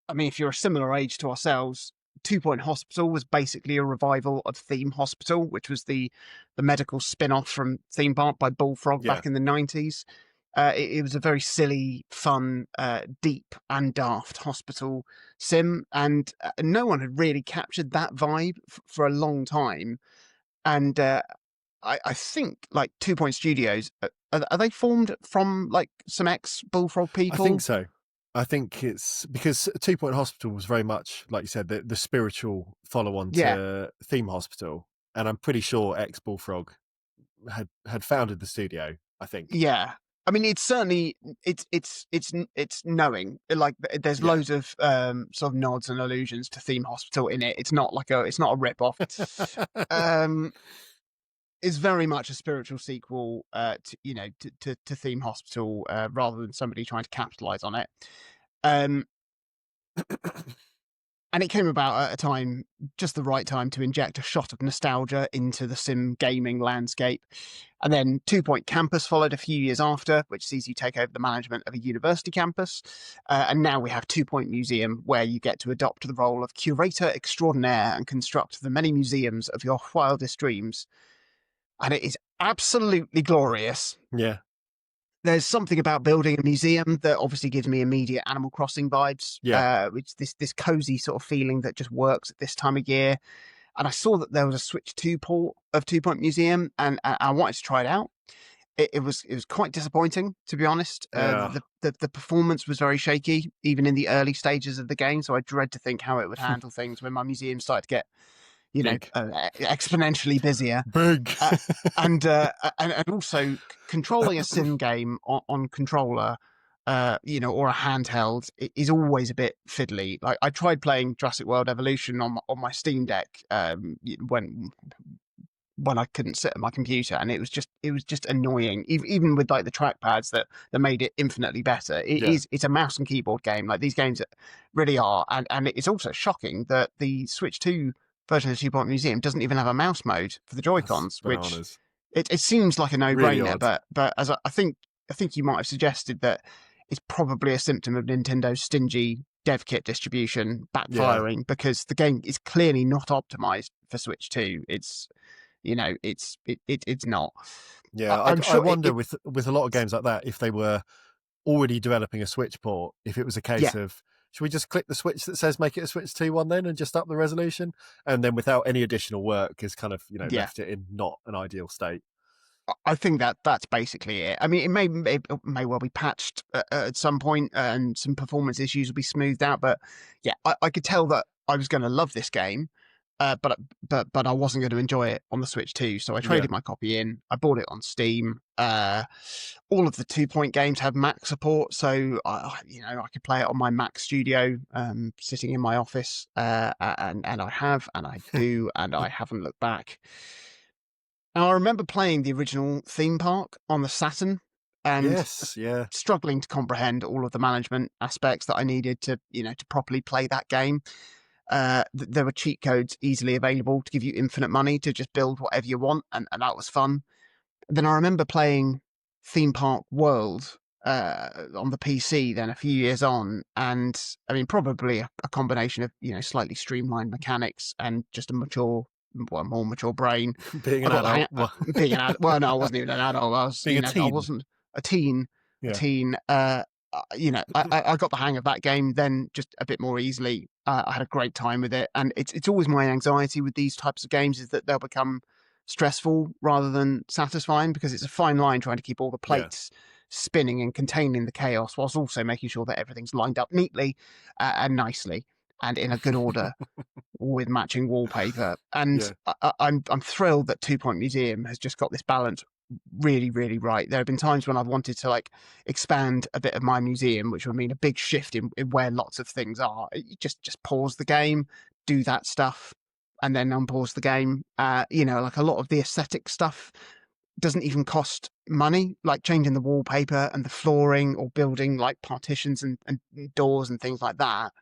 I mean, if you're a similar age to ourselves, 2 Point Hospital was basically a revival of Theme Hospital, which was the medical spin-off from Theme Park by Bullfrog back in the 90s. It was a very silly, fun, deep and daft hospital sim, and no one had really captured that vibe for a long time. And I think, like, 2 Point Studios, are they formed from, like, some ex-Bullfrog people? I think so. I think it's because 2 Point Hospital was very much, like you said, the spiritual follow-on to Theme Hospital. And I'm pretty sure ex-Bullfrog had founded the studio, I think. Yeah. I mean, it's certainly it's knowing. Like, there's Yeah. loads of sort of nods and allusions to Theme Hospital in it. It's not a rip off. Is very much a spiritual sequel, to Theme Hospital, rather than somebody trying to capitalize on it. Um, and it came about at a time, just the right time, to inject a shot of nostalgia into the sim gaming landscape. And then 2 Point Campus followed a few years after, which sees you take over the management of a university campus. And now we have 2 Point Museum, where you get to adopt the role of curator extraordinaire and construct the many museums of your wildest dreams. And it is absolutely glorious. Yeah. There's something about building a museum that obviously gives me immediate Animal Crossing vibes. Yeah. Which this cozy sort of feeling that just works at this time of year. And I saw that there was a Switch 2 port of 2 Point Museum, and I wanted to try it out. It was quite disappointing, to be honest. Yeah. The performance was very shaky, even in the early stages of the game. So I dread to think how it would handle things when my museum started to get, exponentially busier. Big. And also controlling a sim game on controller, or a handheld, is always a bit fiddly. Like, I tried playing Jurassic World Evolution on my Steam Deck, when I couldn't sit at my computer, and it was just annoying. Even with like the trackpads that made it infinitely better. It's a mouse and keyboard game. Like, these games really are, and it's also shocking that the Switch 2 version of 2 Point Museum doesn't even have a mouse mode for the Joy-Cons, which it seems like a no-brainer, really but as I think you might have suggested, that it's probably a symptom of Nintendo's stingy dev kit distribution backfiring, because the game is clearly not optimized for Switch 2. It's not. Yeah, I'm sure I wonder with a lot of games like that, if they were already developing a Switch port, if it was a case of, should we just click the switch that says make it a Switch 2 one then, and just up the resolution, and then without any additional work is kind of left it in not an ideal state. I think that's basically it. I mean, it may well be patched at some point, and some performance issues will be smoothed out. But yeah, I could tell that I was going to love this game, but I wasn't going to enjoy it on the Switch 2. So I traded my copy in. I bought it on Steam. All of the 2 Point games have Mac support, so I could play it on my Mac Studio, sitting in my office, and I do, and I haven't looked back. Now, I remember playing the original theme park on the Saturn, and struggling to comprehend all of the management aspects that I needed to properly play that game. There were cheat codes easily available to give you infinite money to just build whatever you want, and that was fun. Then I remember playing Theme Park World on the PC then a few years on, and I mean, probably a combination of slightly streamlined mechanics and just a more mature brain. Being an adult. Being an adult. Well, no, I wasn't even an adult. I was being a teen. I wasn't a teen. A teen. I got the hang of that game then just a bit more easily. I had a great time with it, and it's always my anxiety with these types of games is that they'll become stressful rather than satisfying, because it's a fine line trying to keep all the plates spinning and containing the chaos, whilst also making sure that everything's lined up neatly and nicely and in a good order with matching wallpaper. And I'm thrilled that 2 Point Museum has just got this balance really, really right. There have been times when I've wanted to expand a bit of my museum, which would mean a big shift in where lots of things are. You just pause the game, do that stuff, and then unpause the game. A lot of the aesthetic stuff doesn't even cost money, like changing the wallpaper and the flooring, or building like partitions and doors and things like that.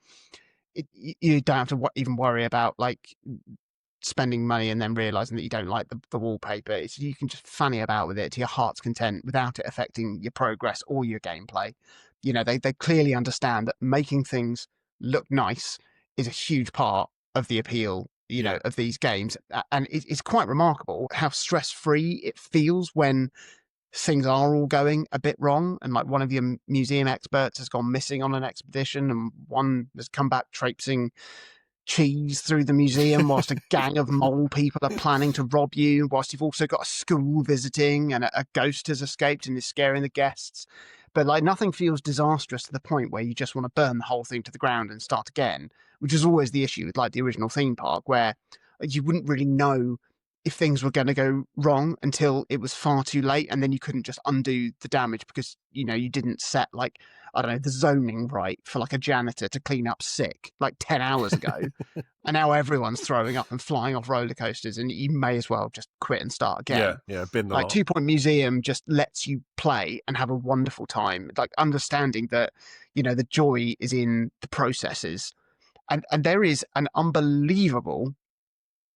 You don't have to even worry about spending money and then realizing that you don't like the wallpaper. You can just fanny about with it to your heart's content without it affecting your progress or your gameplay. They clearly understand that making things look nice is a huge part of the appeal of these games, and it's quite remarkable how stress-free it feels when things are all going a bit wrong, and like one of your museum experts has gone missing on an expedition, and one has come back traipsing cheese through the museum whilst a gang of mole people are planning to rob you, whilst you've also got a school visiting and a ghost has escaped and is scaring the guests. But nothing feels disastrous to the point where you just want to burn the whole thing to the ground and start again, which is always the issue with the original theme park, where you wouldn't really know if things were going to go wrong until it was far too late, and then you couldn't just undo the damage because you didn't set, like, I don't know, the zoning right for like a janitor to clean up sick like 10 hours ago. And now everyone's throwing up and flying off roller coasters, and you may as well just quit and start again. Bin the Like lot. 2 Point Museum just lets you play and have a wonderful time, like understanding that the joy is in the processes, and there is an unbelievable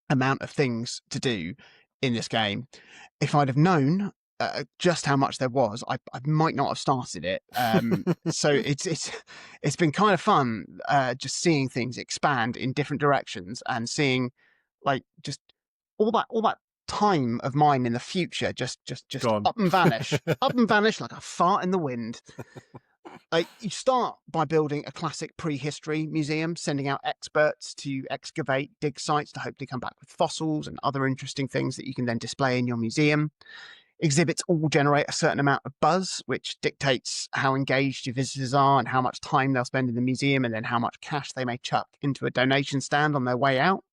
amount of things to do in this game. If I'd have known just how much there was, I might not have started it. So it's been kind of fun just seeing things expand in different directions and seeing like just all that time of mine in the future just Gone. up and vanish like a fart in the wind. Like, you start by building a classic prehistory museum, sending out experts to excavate dig sites to hopefully come back with fossils and other interesting things that you can then display in your museum. Exhibits all generate a certain amount of buzz, which dictates how engaged your visitors are and how much time they'll spend in the museum, and then how much cash they may chuck into a donation stand on their way out.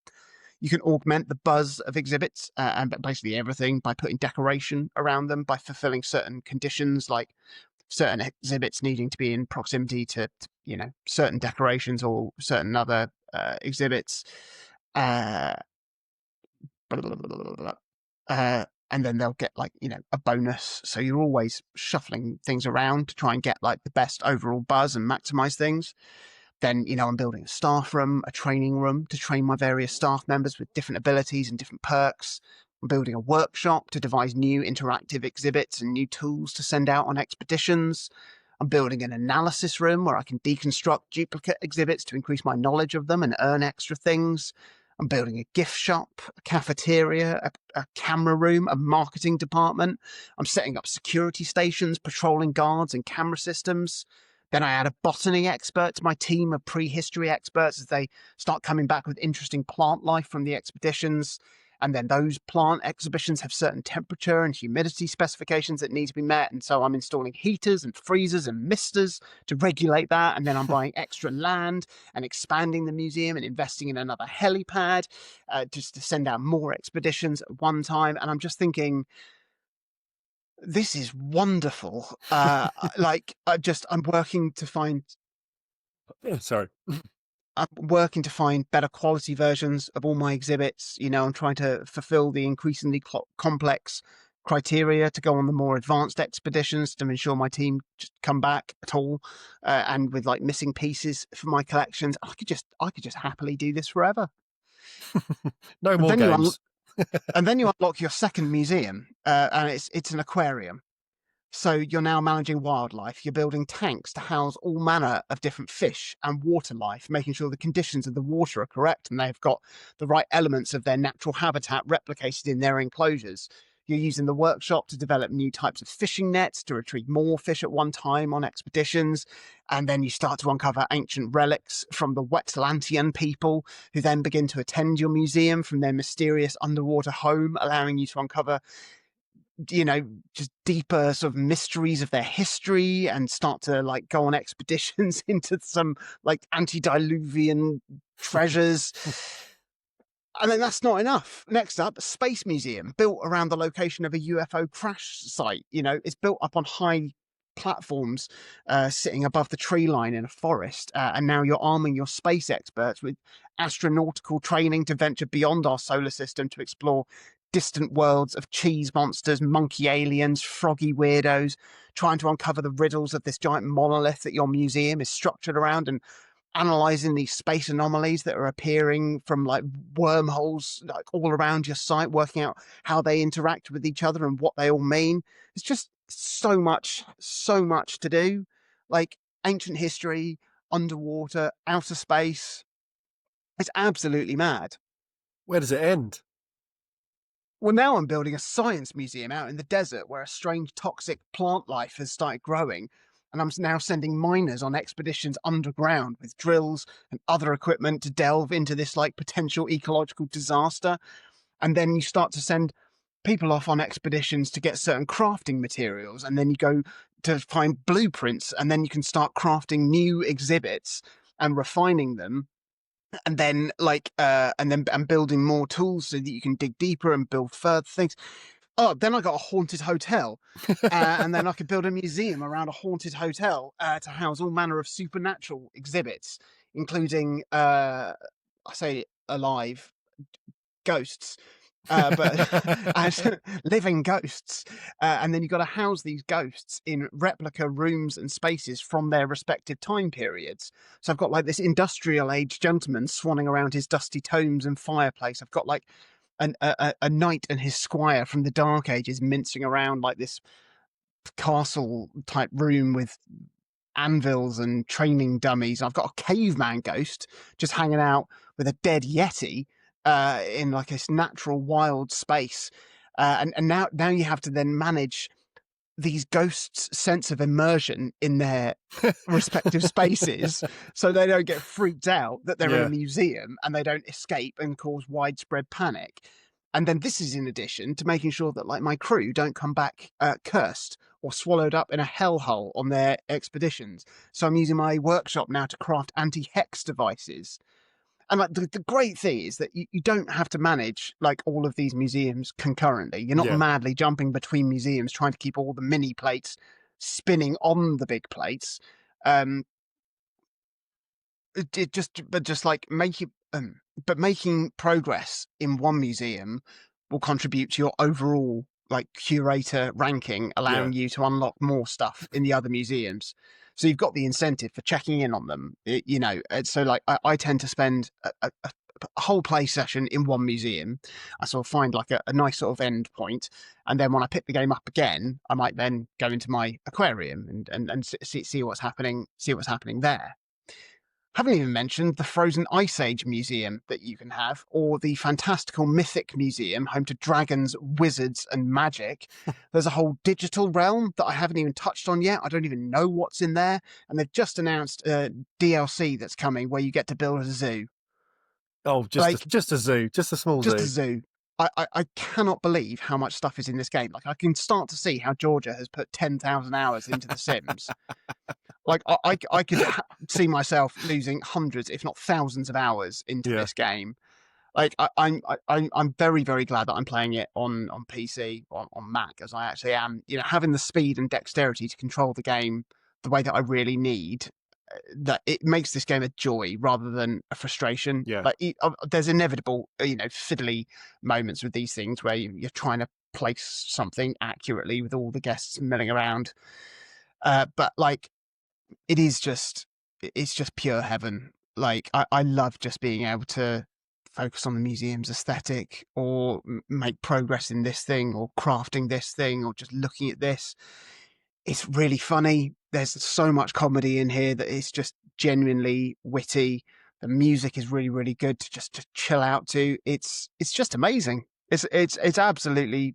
You can augment the buzz of exhibits and basically everything by putting decoration around them, by fulfilling certain conditions, like certain exhibits needing to be in proximity to certain decorations or certain other exhibits. And then they'll get like a bonus, so you're always shuffling things around to try and get like the best overall buzz and maximize things. Then I'm building a staff room, a training room to train my various staff members with different abilities and different perks. I'm building a workshop to devise new interactive exhibits and new tools to send out on expeditions. I'm building an analysis room where I can deconstruct duplicate exhibits to increase my knowledge of them and earn extra things. I'm building a gift shop, a cafeteria, a camera room, a marketing department. I'm setting up security stations, patrolling guards and camera systems. Then I add a botany expert to my team of prehistory experts as they start coming back with interesting plant life from the expeditions. And then those plant exhibitions have certain temperature and humidity specifications that need to be met. And so I'm installing heaters and freezers and misters to regulate that. And then I'm buying extra land and expanding the museum and investing in another helipad just to send out more expeditions at one time. And I'm just thinking, this is wonderful. I'm working to find I'm working to find better quality versions of all my exhibits. I'm trying to fulfill the increasingly complex criteria to go on the more advanced expeditions to ensure my team just come back at all, and with like missing pieces for my collections. I could just happily do this forever. No more games. And then you unlock your second museum, and it's an aquarium. So you're now managing wildlife. You're building tanks to house all manner of different fish and water life, making sure the conditions of the water are correct and they've got the right elements of their natural habitat replicated in their enclosures. You're using the workshop to develop new types of fishing nets to retrieve more fish at one time on expeditions. And then you start to uncover ancient relics from the Wetlantian people, who then begin to attend your museum from their mysterious underwater home, allowing you to uncover just deeper sort of mysteries of their history and start to like go on expeditions into some like antediluvian treasures. And then that's not enough. Next up, a space museum built around the location of a UFO crash site. It's built up on high platforms sitting above the tree line in a forest. And now you're arming your space experts with astronautical training to venture beyond our solar system to explore distant worlds of cheese monsters, monkey aliens, froggy weirdos, trying to uncover the riddles of this giant monolith that your museum is structured around, and analyzing these space anomalies that are appearing from like wormholes like all around your site, working out how they interact with each other and what they all mean. It's just so much to do. Like ancient history, underwater, outer space. It's absolutely mad. Where does it end? Well, now I'm building a science museum out in the desert where a strange toxic plant life has started growing. And I'm now sending miners on expeditions underground with drills and other equipment to delve into this like potential ecological disaster. And then you start to send people off on expeditions to get certain crafting materials. And then you go to find blueprints, and then you can start crafting new exhibits and refining them and then I'm building more tools so that you can dig deeper and build further things. Oh, then I got a haunted hotel, and then I could build a museum around a haunted hotel to house all manner of supernatural exhibits, including I say alive ghosts, but as living ghosts. And then you've got to house these ghosts in replica rooms and spaces from their respective time periods. So I've got like this industrial age gentleman swanning around his dusty tomes and fireplace. I've got like a knight and his squire from the Dark Ages mincing around like this castle type room with anvils and training dummies. I've got a caveman ghost just hanging out with a dead yeti in like this natural wild space. And now you have to then manage these ghosts' sense of immersion in their respective spaces so they don't get freaked out that they're in a museum and they don't escape and cause widespread panic. And then this is in addition to making sure that like my crew don't come back cursed or swallowed up in a hellhole on their expeditions. So I'm using my workshop now to craft anti-hex devices. And like the great thing is that you don't have to manage like all of these museums concurrently. You're not madly jumping between museums trying to keep all the mini plates spinning on the big plates. Making progress in one museum will contribute to your overall like curator ranking, allowing you to unlock more stuff in the other museums. So you've got the incentive for checking in on them, And so like I tend to spend a whole play session in one museum. I sort of find like a nice sort of end point, and then when I pick the game up again, I might then go into my aquarium and see what's happening. See what's happening there. Haven't even mentioned the Frozen Ice Age Museum that you can have, or the fantastical Mythic Museum, home to dragons, wizards, and magic. There's a whole digital realm that I haven't even touched on yet. I don't even know what's in there. And they've just announced a DLC that's coming where you get to build a zoo. Oh, just a zoo, just a small zoo. Just a zoo. I cannot believe how much stuff is in this game. Like, I can start to see how Georgia has put 10,000 hours into The Sims. Like I could see myself losing hundreds, if not thousands, of hours into this game. Like I'm very, very glad that I'm playing it on PC, on Mac, as I actually am. Having the speed and dexterity to control the game the way that I really need. That it makes this game a joy rather than a frustration. Like there's inevitable, fiddly moments with these things where you're trying to place something accurately with all the guests milling around. But like, it's just pure heaven. Like I love just being able to focus on the museum's aesthetic or make progress in this thing or crafting this thing or just looking at this. It's really funny. There's so much comedy in here that it's just genuinely witty. The music is really, really good to chill out to. It's just amazing. It's absolutely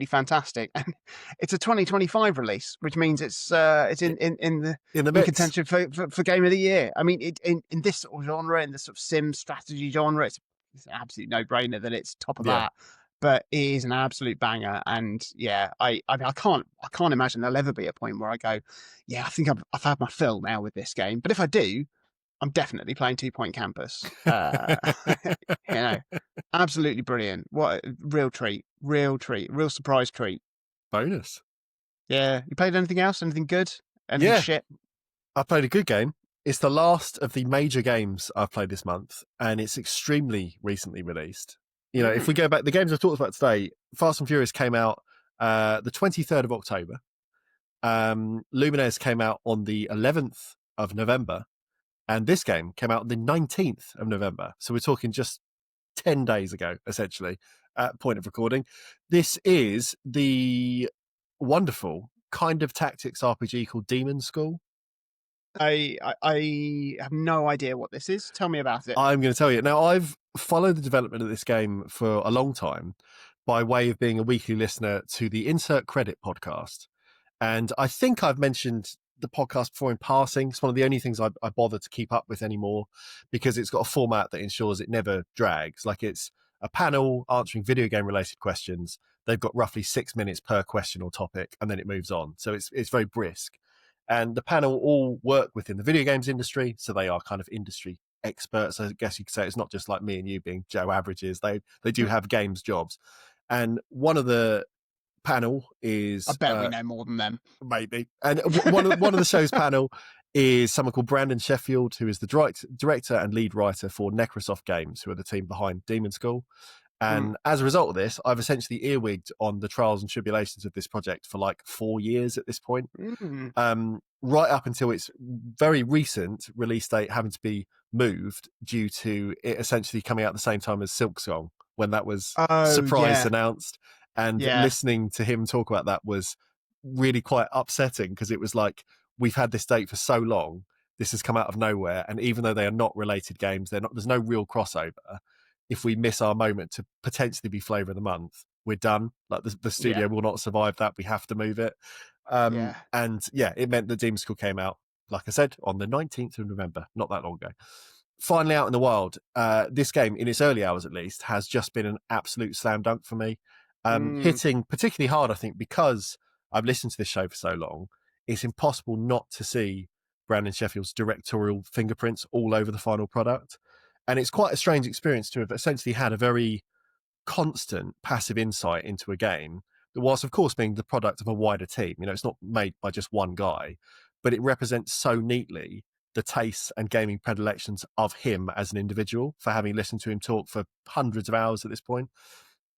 fantastic, and it's a 2025 release, which means it's in contention for Game of the Year. I mean, in this sort of genre, in this sort of sim strategy genre, it's an absolute no brainer that it's top of that. But it is an absolute banger, and I can't imagine there'll ever be a point where I go, I think I've had my fill now with this game. But if I do, I'm definitely playing 2 Point Campus. Absolutely brilliant. What a real treat, real surprise treat. Bonus. Yeah. You played anything else? Anything good? Anything shit? I played a good game. It's the last of the major games I've played this month, and it's extremely recently released. If we go back, the games I've talked about today, Fast and Furious came out the 23rd of October. Lumines came out on the 11th of November. And this game came out on the 19th of November. So we're talking just 10 days ago, essentially, at point of recording. This is the wonderful kind of tactics RPG called Demonschool. I have no idea what this is. Tell me about it. I'm going to tell you. Now, I've followed the development of this game for a long time by way of being a weekly listener to the Insert Credit podcast. And I think I've mentioned the podcast before in passing. It's one of the only things I bother to keep up with anymore because it's got a format that ensures it never drags. Like, it's a panel answering video game related questions. They've got roughly 6 minutes per question or topic, and then it moves on. So it's very brisk. And the panel all work within the video games industry, so they are kind of industry experts. I guess you could say it's not just like me and you being Joe averages. They do have games jobs, and one of the panel is I bet we know more than them. maybe, and one of the show's panel is someone called Brandon Sheffield, who is the director and lead writer for Necrosoft Games, who are the team behind Demonschool. And as a result of this, I've essentially earwigged on the trials and tribulations of this project for like 4 years at this point. Right up until its very recent release date having to be moved due to it essentially coming out at the same time as Silksong when that was announced. And listening to him talk about that was really quite upsetting, because it was like, we've had this date for so long, this has come out of nowhere, and even though they are not related games, there's no real crossover. If we miss our moment to potentially be flavor of the month, we're done. Like the studio will not survive that. We have to move it. And it meant that Demonschool came out, like I said, on the 19th of November, not that long ago. Finally out in the wild, this game, in its early hours at least, has just been an absolute slam dunk for me. Hitting particularly hard, I think, because I've listened to this show for so long, it's impossible not to see Brandon Sheffield's directorial fingerprints all over the final product. And it's quite a strange experience to have essentially had a very constant passive insight into a game that, whilst of course being the product of a wider team, it's not made by just one guy, but it represents so neatly the tastes and gaming predilections of him as an individual, for having listened to him talk for hundreds of hours at this point.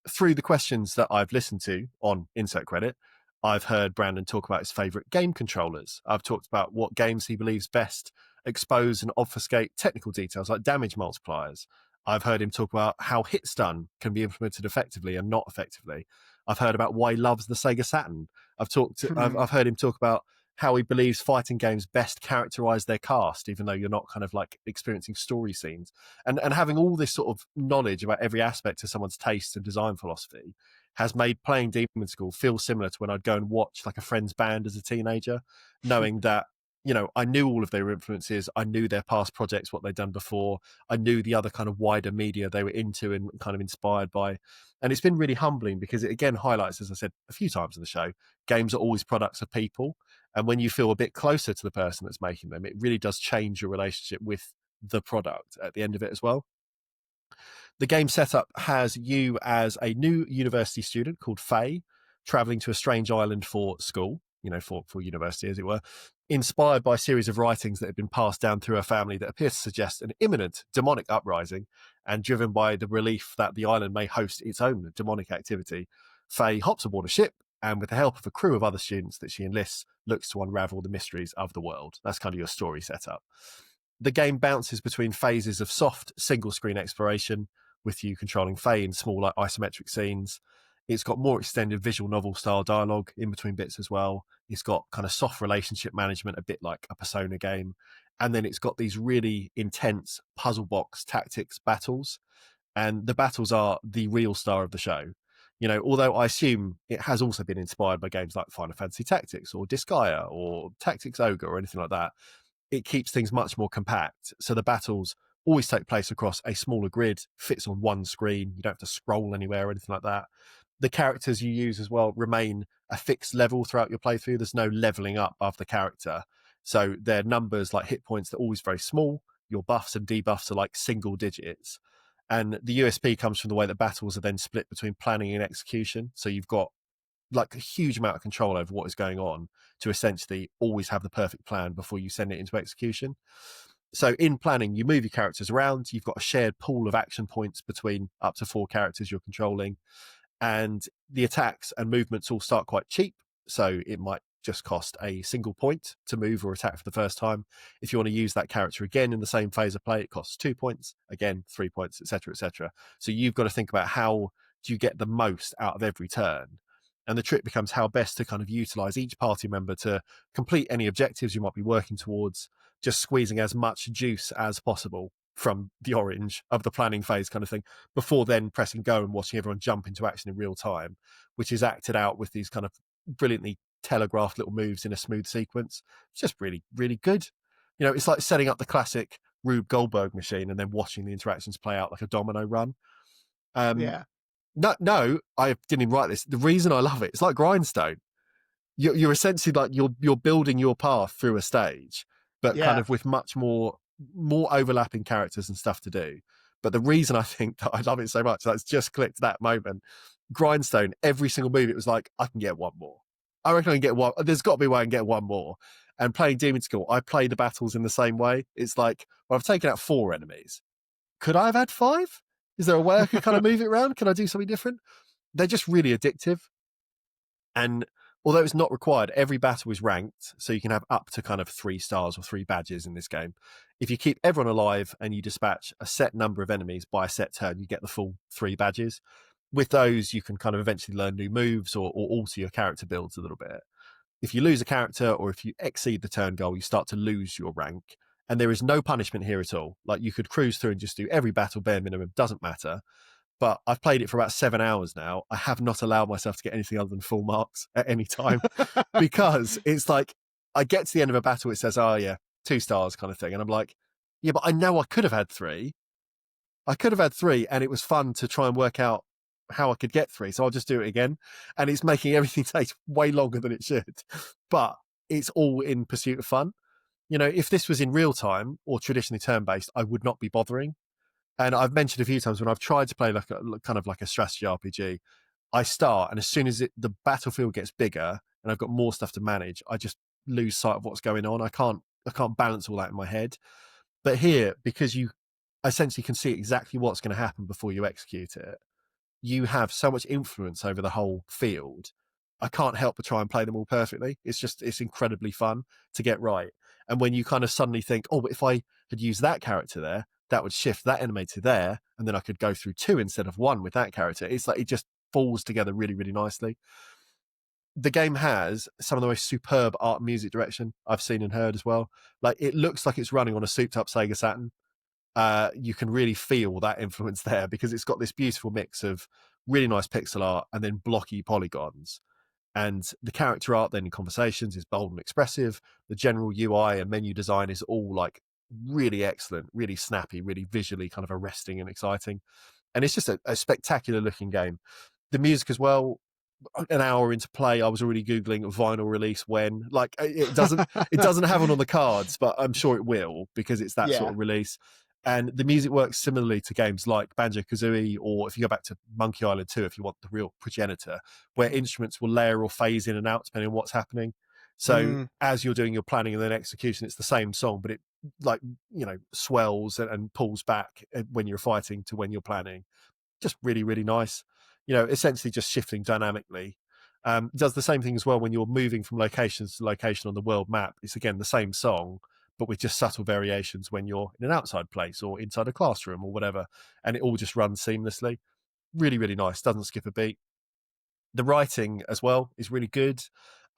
Through the questions that I've listened to on Insert Credit, I've heard Brandon talk about his favourite game controllers. I've talked about what games he believes best expose and obfuscate technical details like damage multipliers. I've heard him talk about how hit stun can be implemented effectively and not effectively. I've heard about why he loves the Sega Saturn. I've heard him talk about how he believes fighting games best characterize their cast, even though you're not kind of like experiencing story scenes. And having all this sort of knowledge about every aspect of someone's taste and design philosophy has made playing Demonschool feel similar to when I'd go and watch like a friend's band as a teenager, knowing that, I knew all of their influences. I knew their past projects, what they'd done before. I knew the other kind of wider media they were into and kind of inspired by. And it's been really humbling, because it again highlights, as I said a few times in the show, games are always products of people. And when you feel a bit closer to the person that's making them, it really does change your relationship with the product at the end of it as well. The game setup has you as a new university student called Faye, traveling to a strange island for school, for university, as it were, inspired by a series of writings that had been passed down through her family that appear to suggest an imminent demonic uprising, and driven by the belief that the island may host its own demonic activity. Faye hops aboard a ship, and with the help of a crew of other students that she enlists, looks to unravel the mysteries of the world. That's kind of your story setup. The game bounces between phases of soft single-screen exploration, with you controlling Faye in small like isometric scenes. It's got more extended visual novel style dialogue in between bits as well. It's got kind of soft relationship management, a bit like a Persona game. And then it's got these really intense puzzle box tactics battles. And the battles are the real star of the show. Although I assume it has also been inspired by games like Final Fantasy Tactics or Disgaea or Tactics Ogre or anything like that, it keeps things much more compact. So the battles always take place across a smaller grid, fits on one screen. You don't have to scroll anywhere or anything like that. The characters you use as well remain a fixed level throughout your playthrough. There's no leveling up of the character. So their numbers, like hit points, they're always very small. Your buffs and debuffs are like single digits. And the USP comes from the way that battles are then split between planning and execution. So you've got like a huge amount of control over what is going on to essentially always have the perfect plan before you send it into execution. So in planning, you move your characters around. You've got a shared pool of action points between up to 4 characters you're controlling. And the attacks and movements all start quite cheap. So it might just cost a single point to move or attack for the first time. If you want to use that character again in the same phase of play, it costs 2 points, again, 3 points, etc., etc. So you've got to think about how do you get the most out of every turn. And the trick becomes how best to kind of utilize each party member to complete any objectives you might be working towards, just squeezing as much juice as possible from the orange of the planning phase kind of thing, before then pressing go and watching everyone jump into action in real time, which is acted out with these kind of brilliantly telegraphed little moves in a smooth sequence. It's just really, really good. It's like setting up the classic Rube Goldberg machine and then watching the interactions play out like a domino run. No, I didn't even write this. The reason I love it, it's like Grindstone. You're essentially like you're building your path through a stage, but kind of with much more more overlapping characters and stuff to do. But the reason I think that I love it so much, that's just clicked that moment. Grindstone, every single move, it was like, I can get one more. I reckon I can get one. There's got to be a way I can get one more. And playing Demon School, I play the battles in the same way. It's like, well, I've taken out 4 enemies. Could I have had 5? Is there a way I could kind of move it around? Can I do something different? They're just really addictive. And although it's not required, every battle is ranked, so you can have up to kind of 3 stars or 3 badges in this game. If you keep everyone alive and you dispatch a set number of enemies by a set turn, you get the full 3 badges. With those, you can kind of eventually learn new moves or alter your character builds a little bit. If you lose a character or if you exceed the turn goal, you start to lose your rank. And there is no punishment here at all. Like, you could cruise through and just do every battle bare minimum, doesn't matter. But I've played it for about 7 hours now. I have not allowed myself to get anything other than full marks at any time because it's like, I get to the end of a battle, it says, oh yeah, 2 stars kind of thing. And I'm like, yeah, but I know I could have had 3. I could have had 3, and it was fun to try and work out how I could get 3. So I'll just do it again. And it's making everything take way longer than it should. But it's all in pursuit of fun. You know, if this was in real time or traditionally turn-based, I would not be bothering. And I've mentioned a few times when I've tried to play like a kind of like a strategy RPG, I start, and as soon as the battlefield gets bigger and I've got more stuff to manage, I just lose sight of what's going on. I can't balance all that in my head. But here, because you essentially can see exactly what's going to happen before you execute it, you have so much influence over the whole field. I can't help but try and play them all perfectly. It's incredibly fun to get right. And when you kind of suddenly think, oh, but if I had used that character there, that would shift that enemy to there, and then I could go through 2 instead of 1 with that character. It's like, it just falls together really, really nicely. The game has some of the most superb art and music direction I've seen and heard as well. Like, it looks like it's running on a souped up Sega Saturn. You can really feel that influence there because it's got this beautiful mix of really nice pixel art and then blocky polygons. And the character art then in conversations is bold and expressive. The general UI and menu design is all like really excellent, really snappy, really visually kind of arresting and exciting. And it's just a spectacular looking game. The music as well, an hour into play, I was already Googling vinyl release when. Like, it doesn't have one on the cards, but I'm sure it will because it's that sort of release. And the music works similarly to games like Banjo-Kazooie, or if you go back to Monkey Island 2, if you want the real progenitor, where instruments will layer or phase in and out depending on what's happening. So as you're doing your planning and then execution, it's the same song, but it, like, you know, swells and pulls back when you're fighting to when you're planning. Just really, really nice. You know, essentially just shifting dynamically. Does the same thing as well when you're moving from location to location on the world map. It's again the same song, but with just subtle variations when you're in an outside place or inside a classroom or whatever. And it all just runs seamlessly. Really, really nice. Doesn't skip a beat. The writing as well is really good.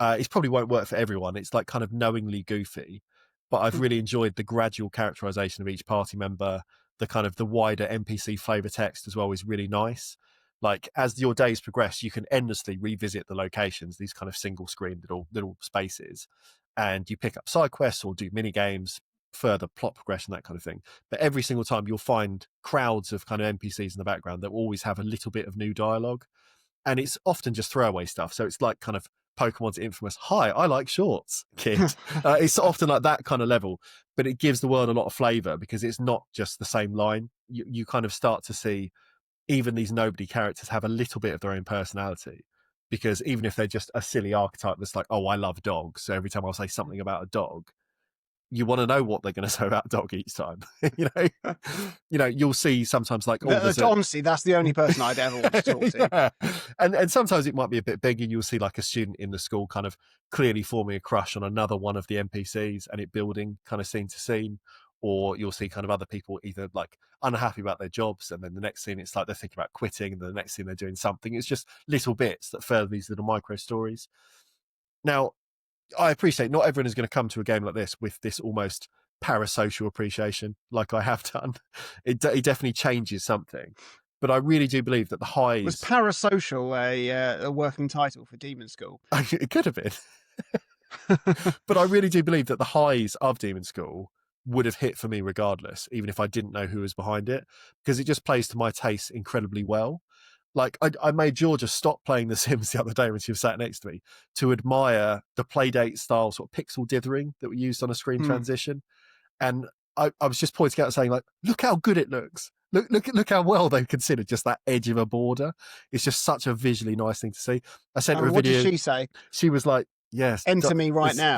It probably won't work for everyone. It's like kind of knowingly goofy, but I've really enjoyed the gradual characterization of each party member. The kind of the wider NPC flavor text as well is really nice. Like, as your days progress, you can endlessly revisit the locations, these kind of single screen little spaces, and you pick up side quests or do mini games, further plot progression, that kind of thing. But every single time you'll find crowds of kind of NPCs in the background that will always have a little bit of new dialogue. And it's often just throwaway stuff. So it's like kind of Pokemon's infamous, hi, I like shorts, kid. It's often like that kind of level, but it gives the world a lot of flavor because it's not just the same line. You kind of start to see even these nobody characters have a little bit of their own personality, because even if they're just a silly archetype that's like, oh, I love dogs, so every time I'll say something about a dog, you want to know what they're going to say about a dog each time. You'll see sometimes like, honestly, that's the only person I'd ever want to talk to. Yeah. And sometimes it might be a bit bigger. You'll see like a student in the school kind of clearly forming a crush on another one of the NPCs and it building kind of scene to scene. Or you'll see kind of other people either like unhappy about their jobs, and then the next scene it's like they're thinking about quitting, and the next scene they're doing something. It's just little bits that further these little micro stories. Now, I appreciate not everyone is going to come to a game like this with this almost parasocial appreciation like I have done. It definitely changes something. But I really do believe that the highs... Was parasocial a working title for Demon School? It could have been. But I really do believe that the highs of Demon School would have hit for me regardless, even if I didn't know who was behind it, because it just plays to my taste incredibly well. Like, I made Georgia stop playing The Sims the other day when she was sat next to me to admire the Playdate style sort of pixel dithering that we used on a screen transition. And I was just pointing out, saying like, look how good it looks. Look how well they've considered just that edge of a border. It's just such a visually nice thing to see. I sent her a what video. did she say? She was like, yes. Enter me right now.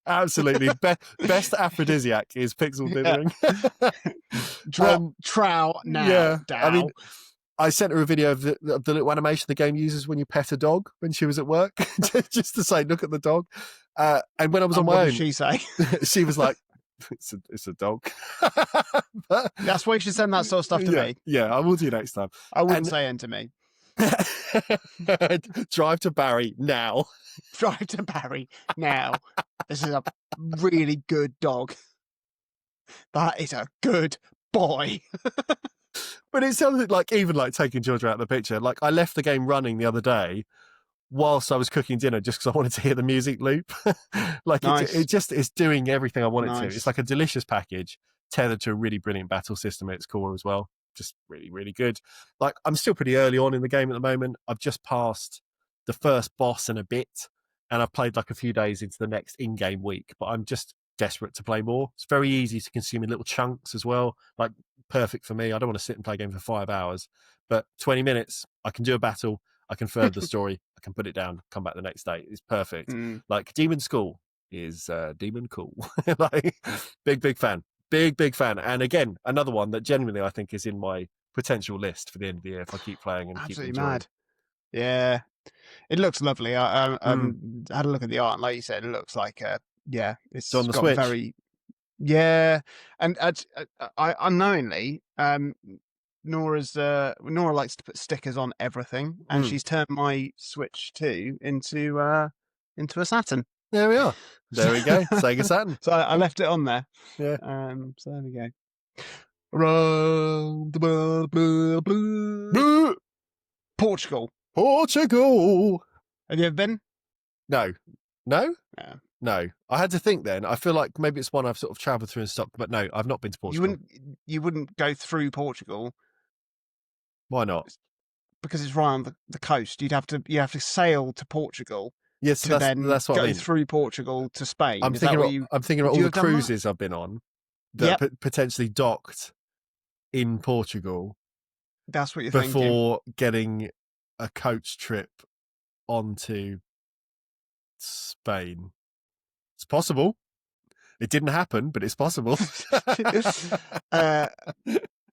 Absolutely. Best aphrodisiac is pixel dithering. Drop trow now. Yeah, Dow. I mean, I sent her a video of the little animation the game uses when you pet a dog when she was at work, just to say, look at the dog. And when I was on my own, what did she say? She was like, it's a dog. But, that's why you should send that sort of stuff to me. Yeah, I will do next time. I wouldn't say enter me. Drive to Barry now. Drive to Barry now. This is a really good dog. That is a good boy. But it sounded like, even like taking Georgia out of the picture, like I left the game running the other day whilst I was cooking dinner just because I wanted to hear the music loop. Like nice. it just is doing everything I want it to. Nice. It's like a delicious package tethered to a really brilliant battle system at its core as well. Just really, really good. Like, I'm still pretty early on in the game at the moment. I've just passed the first boss and a bit, and I've played like a few days into the next in-game week, but I'm just desperate to play more. It's very easy to consume in little chunks as well, like perfect for me. I don't want to sit and play a game for 5 hours, but 20 minutes, I can do a battle, I can further the story, I can put it down, come back the next day. It's perfect. Like, Demonschool is demon cool. Like, big fan. Big fan. And again, another one that genuinely I think is in my potential list for the end of the year if I keep playing and absolutely keep enjoying. Mad. Yeah. It looks lovely. I had a look at the art, and like you said, it looks like it's on the got Switch. very and I unknowingly Nora likes to put stickers on everything, and she's turned my Switch 2 into a Saturn. There we are. There we go. Sega Saturn. So I left it on there. Yeah. So there we go. Around the world, blue, blue. Portugal. Have you ever been? No. Yeah. No. I had to think then. I feel like maybe it's one I've sort of travelled through and stopped, but no, I've not been to Portugal. You wouldn't go through Portugal. Why not? Because it's right on the coast. You have to sail to Portugal. Yes, to that's what I mean. Through Portugal to Spain. I'm thinking about all the cruises I've been on that potentially docked in Portugal. That's what you're thinking. Before thinking. Getting a coach trip onto Spain. It's possible. It didn't happen, but it's possible.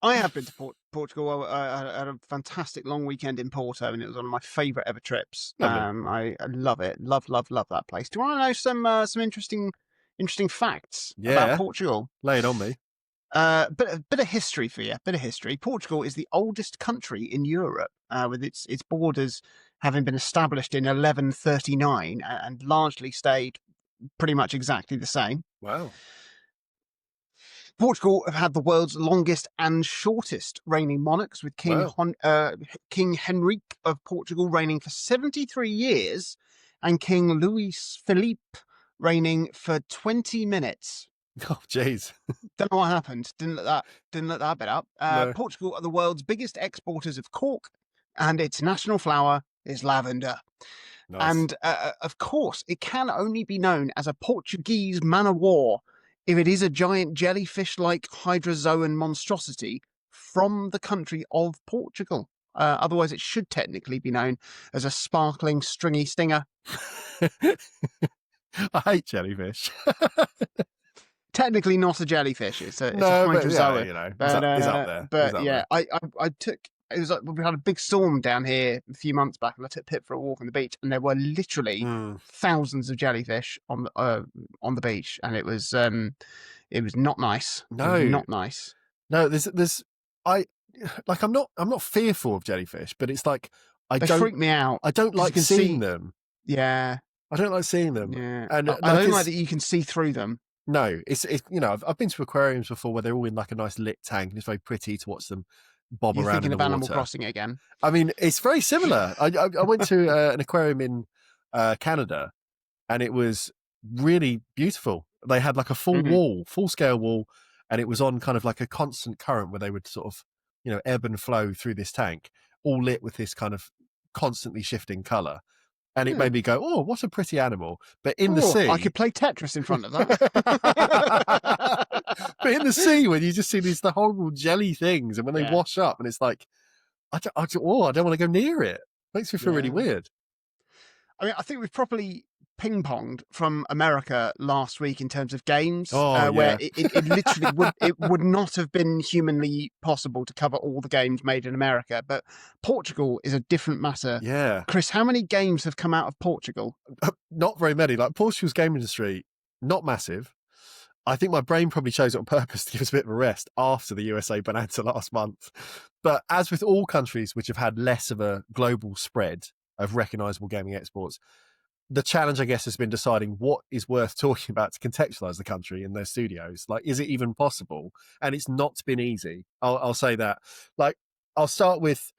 I have been to Portugal. I had a fantastic long weekend in Porto, and it was one of my favourite ever trips. I love it. Love that place. Do you want to know some interesting facts about Portugal? Lay it on me. Bit of history for you. Portugal is the oldest country in Europe, with its borders having been established in 1139 and largely stayed pretty much exactly the same. Wow. Portugal have had the world's longest and shortest reigning monarchs, with King Henrique of Portugal reigning for 73 years and King Luis Felipe reigning for 20 minutes. Oh, jeez. Don't know what happened. Didn't let that bit up. No. Portugal are the world's biggest exporters of cork, and its national flower is lavender. Nice. And of course, it can only be known as a Portuguese man of war if it is a giant jellyfish-like hydrozoan monstrosity from the country of Portugal. Otherwise, it should technically be known as a sparkling, stringy stinger. I hate jellyfish. Technically not a jellyfish. It's a hydrozoan. But it's up there. But I took... It was like we had a big storm down here a few months back, and I took Pip for a walk on the beach, and there were literally thousands of jellyfish on the beach, and it was not nice. No, not nice. No, I'm not fearful of jellyfish, but it's like they freak me out. I don't like seeing them. Yeah, I don't like seeing them. Yeah, and I don't like that you can see through them. No, it's I've been to aquariums before where they're all in like a nice lit tank, and it's very pretty to watch them bob You're around thinking in the of water. Animal Crossing again. I mean, it's very similar. I went to an aquarium in Canada, and it was really beautiful. They had like a full scale wall, and it was on kind of like a constant current where they would sort of ebb and flow through this tank. all lit with this kind of constantly shifting color. And it made me go, oh, what a pretty animal. But in the sea... I could play Tetris in front of that. But in the sea, when you just see the horrible jelly things, and when they wash up, and it's like, I don't want to go near it. Makes me feel really weird. I mean, I think we've properly ping-ponged from America last week in terms of games, where it literally would not have been humanly possible to cover all the games made in America. But Portugal is a different matter. Yeah. Chris, how many games have come out of Portugal? Not very many. Like, Portugal's game industry, not massive. I think my brain probably chose it on purpose to give us a bit of a rest after the USA bonanza last month. But as with all countries which have had less of a global spread of recognisable gaming exports, the challenge, I guess, has been deciding what is worth talking about to contextualise the country and their studios. Like, is it even possible? And it's not been easy. I'll say that. Like, I'll start with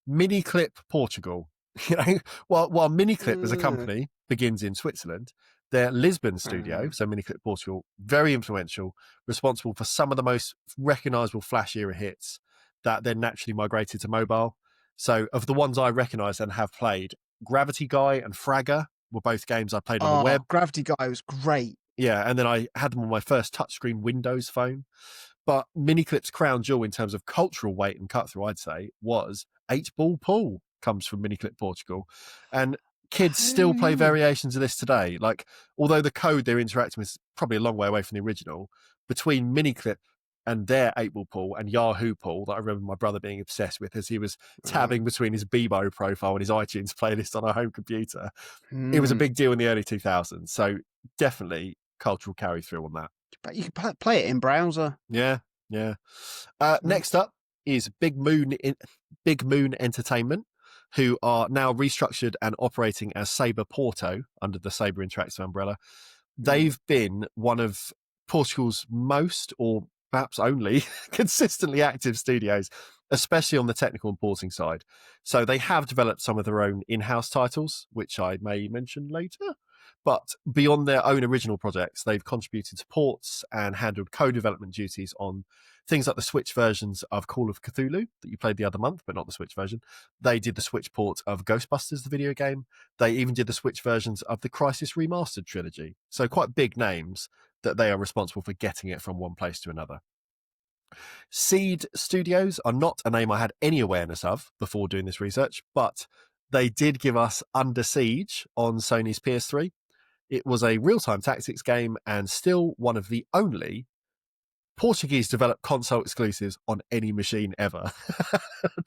Miniclip Portugal. You know, while Miniclip as a company begins in Switzerland, their Lisbon studio, so Miniclip Portugal, very influential, responsible for some of the most recognisable Flash era hits that then naturally migrated to mobile. So of the ones I recognise and have played, Gravity Guy and Fragger were both games I played on the web. Gravity Guy was great. Yeah, and then I had them on my first touchscreen Windows phone. But Miniclip's crown jewel in terms of cultural weight and cut through, I'd say, was 8-Ball Pool, comes from Miniclip Portugal. And kids still play variations of this today. Like, although the code they're interacting with is probably a long way away from the original, between Miniclip and their 8-Ball Pool and Yahoo Pool, that I remember my brother being obsessed with as he was tabbing between his Bebo profile and his iTunes playlist on our home computer. It was a big deal in the early 2000s. So definitely cultural carry through on that. But you can play it in browser. Yeah. Next up is Big Moon Entertainment, who are now restructured and operating as Saber Porto under the Saber Interactive umbrella. They've been one of Portugal's most, or perhaps only, consistently active studios, especially on the technical and porting side. So they have developed some of their own in-house titles, which I may mention later. But beyond their own original projects, they've contributed to ports and handled co-development duties on things like the Switch versions of Call of Cthulhu that you played the other month, but not the Switch version. They did the Switch port of Ghostbusters, the video game. They even did the Switch versions of the Crisis Remastered trilogy. So quite big names that they are responsible for getting it from one place to another. Seed Studios are not a name I had any awareness of before doing this research, but they did give us Under Siege on Sony's PS3. It was a real-time tactics game and still one of the only Portuguese developed console exclusives on any machine ever.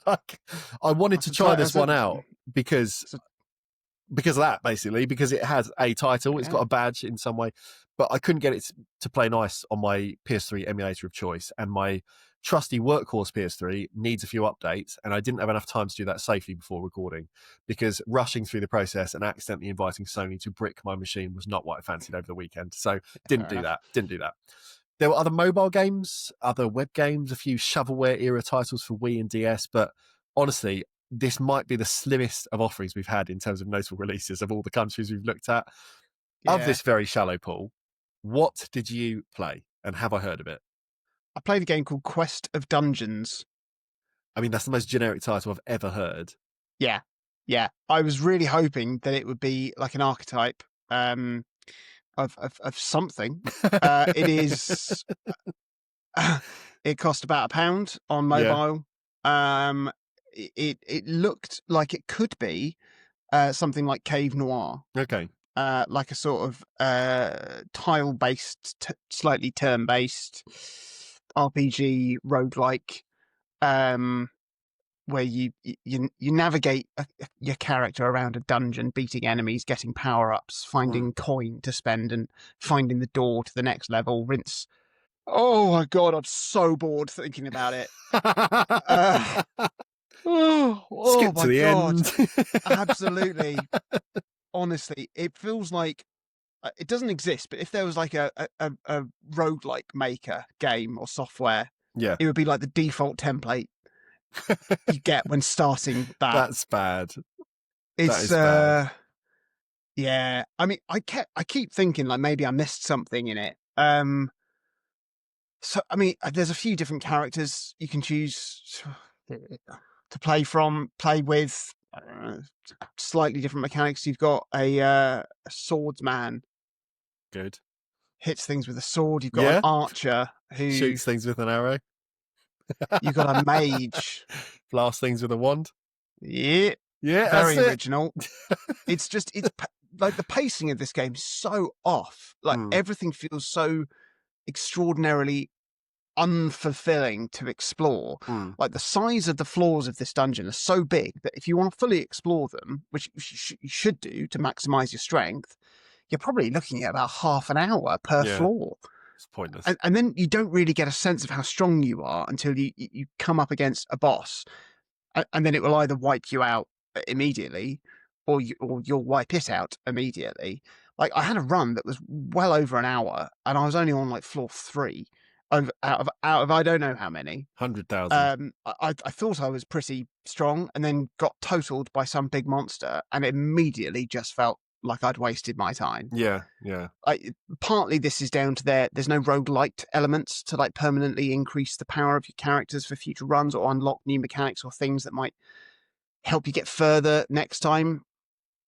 Like, I wanted to try this one out because of that, basically, because it has a title, it's got a badge in some way, but I couldn't get it to play nice on my PS3 emulator of choice, and my trusty workhorse PS3 needs a few updates, and I didn't have enough time to do that safely before recording, because rushing through the process and accidentally inviting Sony to brick my machine was not what I fancied over the weekend, so didn't do that. There were other mobile games, other web games, a few shovelware era titles for Wii and DS, but honestly, this might be the slimmest of offerings we've had in terms of notable releases of all the countries we've looked at. Of this very shallow pool, what did you play, and have I heard of it? I played a game called Quest of Dungeons. I mean, that's the most generic title I've ever heard. Yeah. I was really hoping that it would be like an archetype of something. It is. It cost about £1 on mobile. Yeah. It looked like it could be something like Cave Noir. Okay. Like a sort of tile-based, slightly turn-based RPG roguelike, where you navigate your character around a dungeon, beating enemies, getting power-ups, finding coin to spend, and finding the door to the next level. Rinse. Oh my god, I'm so bored thinking about it. Skip to the end. Absolutely. Honestly, it feels like it doesn't exist, but if there was like a roguelike maker game or software, it would be like the default template you get when starting that. That's bad. It's bad. Yeah. I mean, I keep thinking like maybe I missed something in it. So I mean, there's a few different characters you can choose. to play with. Slightly different mechanics. You've got a swordsman. Good. Hits things with a sword. You've got an archer who shoots things with an arrow. You've got a mage. Blast things with a wand. Yeah. Very original. It's like the pacing of this game is so off. Like everything feels so extraordinarily unfulfilling to explore. Like the size of the floors of this dungeon are so big that if you want to fully explore them, which you should do to maximize your strength, you're probably looking at about half an hour per floor. It's pointless. And then you don't really get a sense of how strong you are until you come up against a boss, and then it will either wipe you out immediately or you'll wipe it out immediately. Like I had a run that was well over an hour and I was only on like floor 3 out of I don't know how many. 100,000. I thought I was pretty strong and then got totaled by some big monster and immediately just felt like I'd wasted my time. Yeah. Partly this is down to there's no roguelite elements to like permanently increase the power of your characters for future runs or unlock new mechanics or things that might help you get further next time.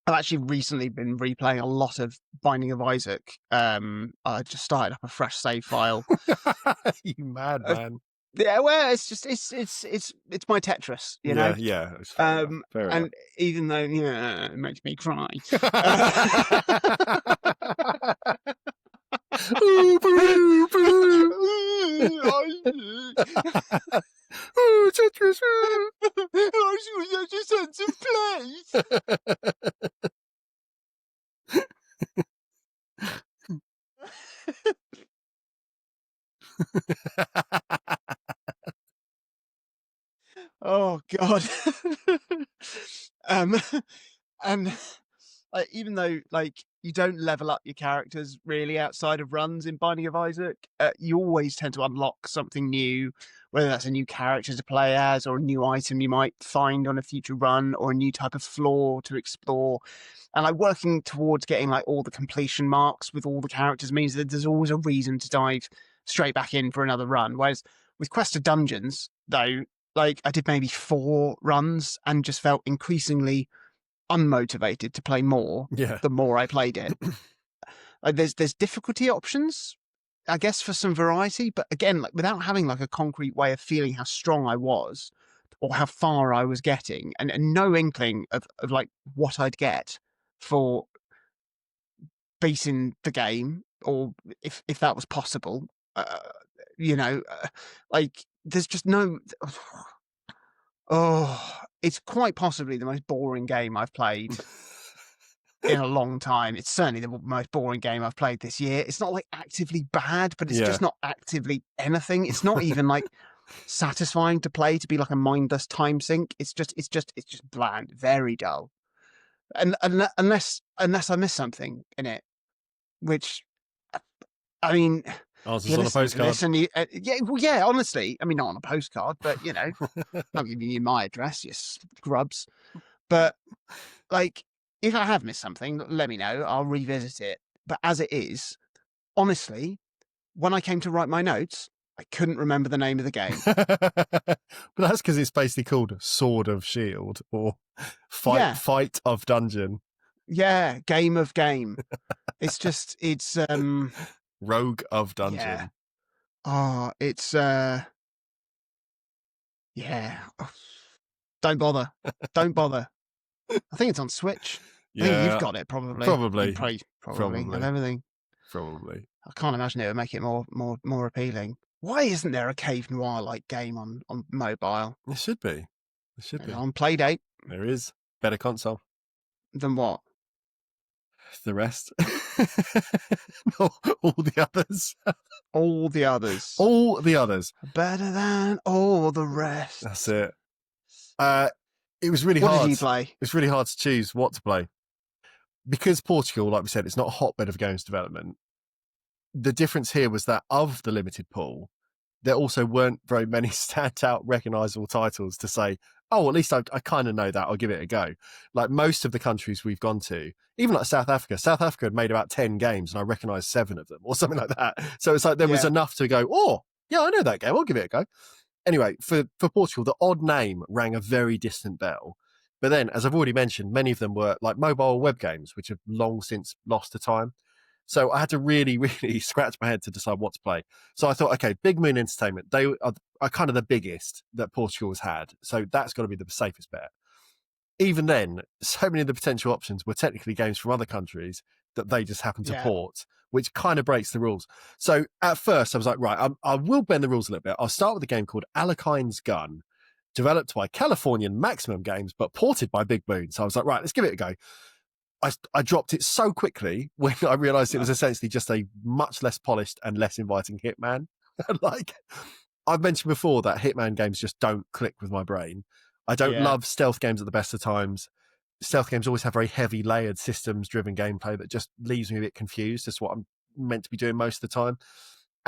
I've actually recently been replaying a lot of Binding of Isaac. I just started up a fresh save file. You mad man. Yeah, well, it's just it's my Tetris, you know. Yeah. It's fair enough. Even though it makes me cry. Oh, Tetris! I was such a sense of place. Oh God. And even though like you don't level up your characters really outside of runs in Binding of Isaac, you always tend to unlock something new, whether that's a new character to play as or a new item you might find on a future run or a new type of floor to explore. And like working towards getting like all the completion marks with all the characters means that there's always a reason to dive straight back in for another run. Whereas with Quest of Dungeons, though, like I did maybe 4 runs and just felt increasingly unmotivated to play more the more I played it. Like there's difficulty options, I guess, for some variety, but again, like without having like a concrete way of feeling how strong I was or how far I was getting and no inkling of like what I'd get for beating the game or if that was possible, like there's just no. Oh, it's quite possibly the most boring game I've played in a long time. It's certainly the most boring game I've played this year. It's not like actively bad, but it's just not actively anything. It's not even like satisfying to play to be like a mindless time sink. It's just bland, very dull. And unless I miss something in it, which I mean. Answers on a postcard. Honestly, I mean, not on a postcard, but I'm giving you my address, you scrubs. But like, if I have missed something, let me know. I'll revisit it. But as it is, honestly, when I came to write my notes, I couldn't remember the name of the game. But that's because it's basically called Sword of Shield or Fight of Dungeon. Yeah, Game of Game. It's Rogue of Dungeon. Yeah. Oh, it's Don't bother. I think it's on Switch. I think you've got it probably. Probably. And everything. Probably. I can't imagine it would make it more appealing. Why isn't there a Cave Noir like game on mobile? It should be. On Playdate. There is. Better console. Than what? The rest. all the others. All the others. All the others. Better than all the rest. That's it. It was really hard. What did you play? It was really hard to choose what to play. Because Portugal, like we said, it's not a hotbed of games development. The difference here was that of the limited pool, there also weren't very many standout recognisable titles to say, oh, at least I kind of know that, I'll give it a go. Like most of the countries we've gone to, even like South Africa had made about 10 games and I recognised 7 of them or something like that. So it's like there was enough to go, oh, yeah, I know that game, I'll give it a go. Anyway, for Portugal, the odd name rang a very distant bell. But then, as I've already mentioned, many of them were like mobile web games, which have long since lost to time. So I had to really, really scratch my head to decide what to play. So I thought, okay, Big Moon Entertainment, they are kind of the biggest that Portugal has had. So that's got to be the safest bet. Even then, so many of the potential options were technically games from other countries that they just happened to port, which kind of breaks the rules. So at first I was like, right, I will bend the rules a little bit. I'll start with a game called Alekine's Gun, developed by Californian Maximum Games, but ported by Big Moon. So I was like, right, let's give it a go. I dropped it so quickly when I realized it was essentially just a much less polished and less inviting Hitman. Like I've mentioned before that Hitman games just don't click with my brain. I don't love stealth games at the best of times. Stealth games always have very heavy layered systems driven gameplay that just leaves me a bit confused as to what I'm meant to be doing most of the time.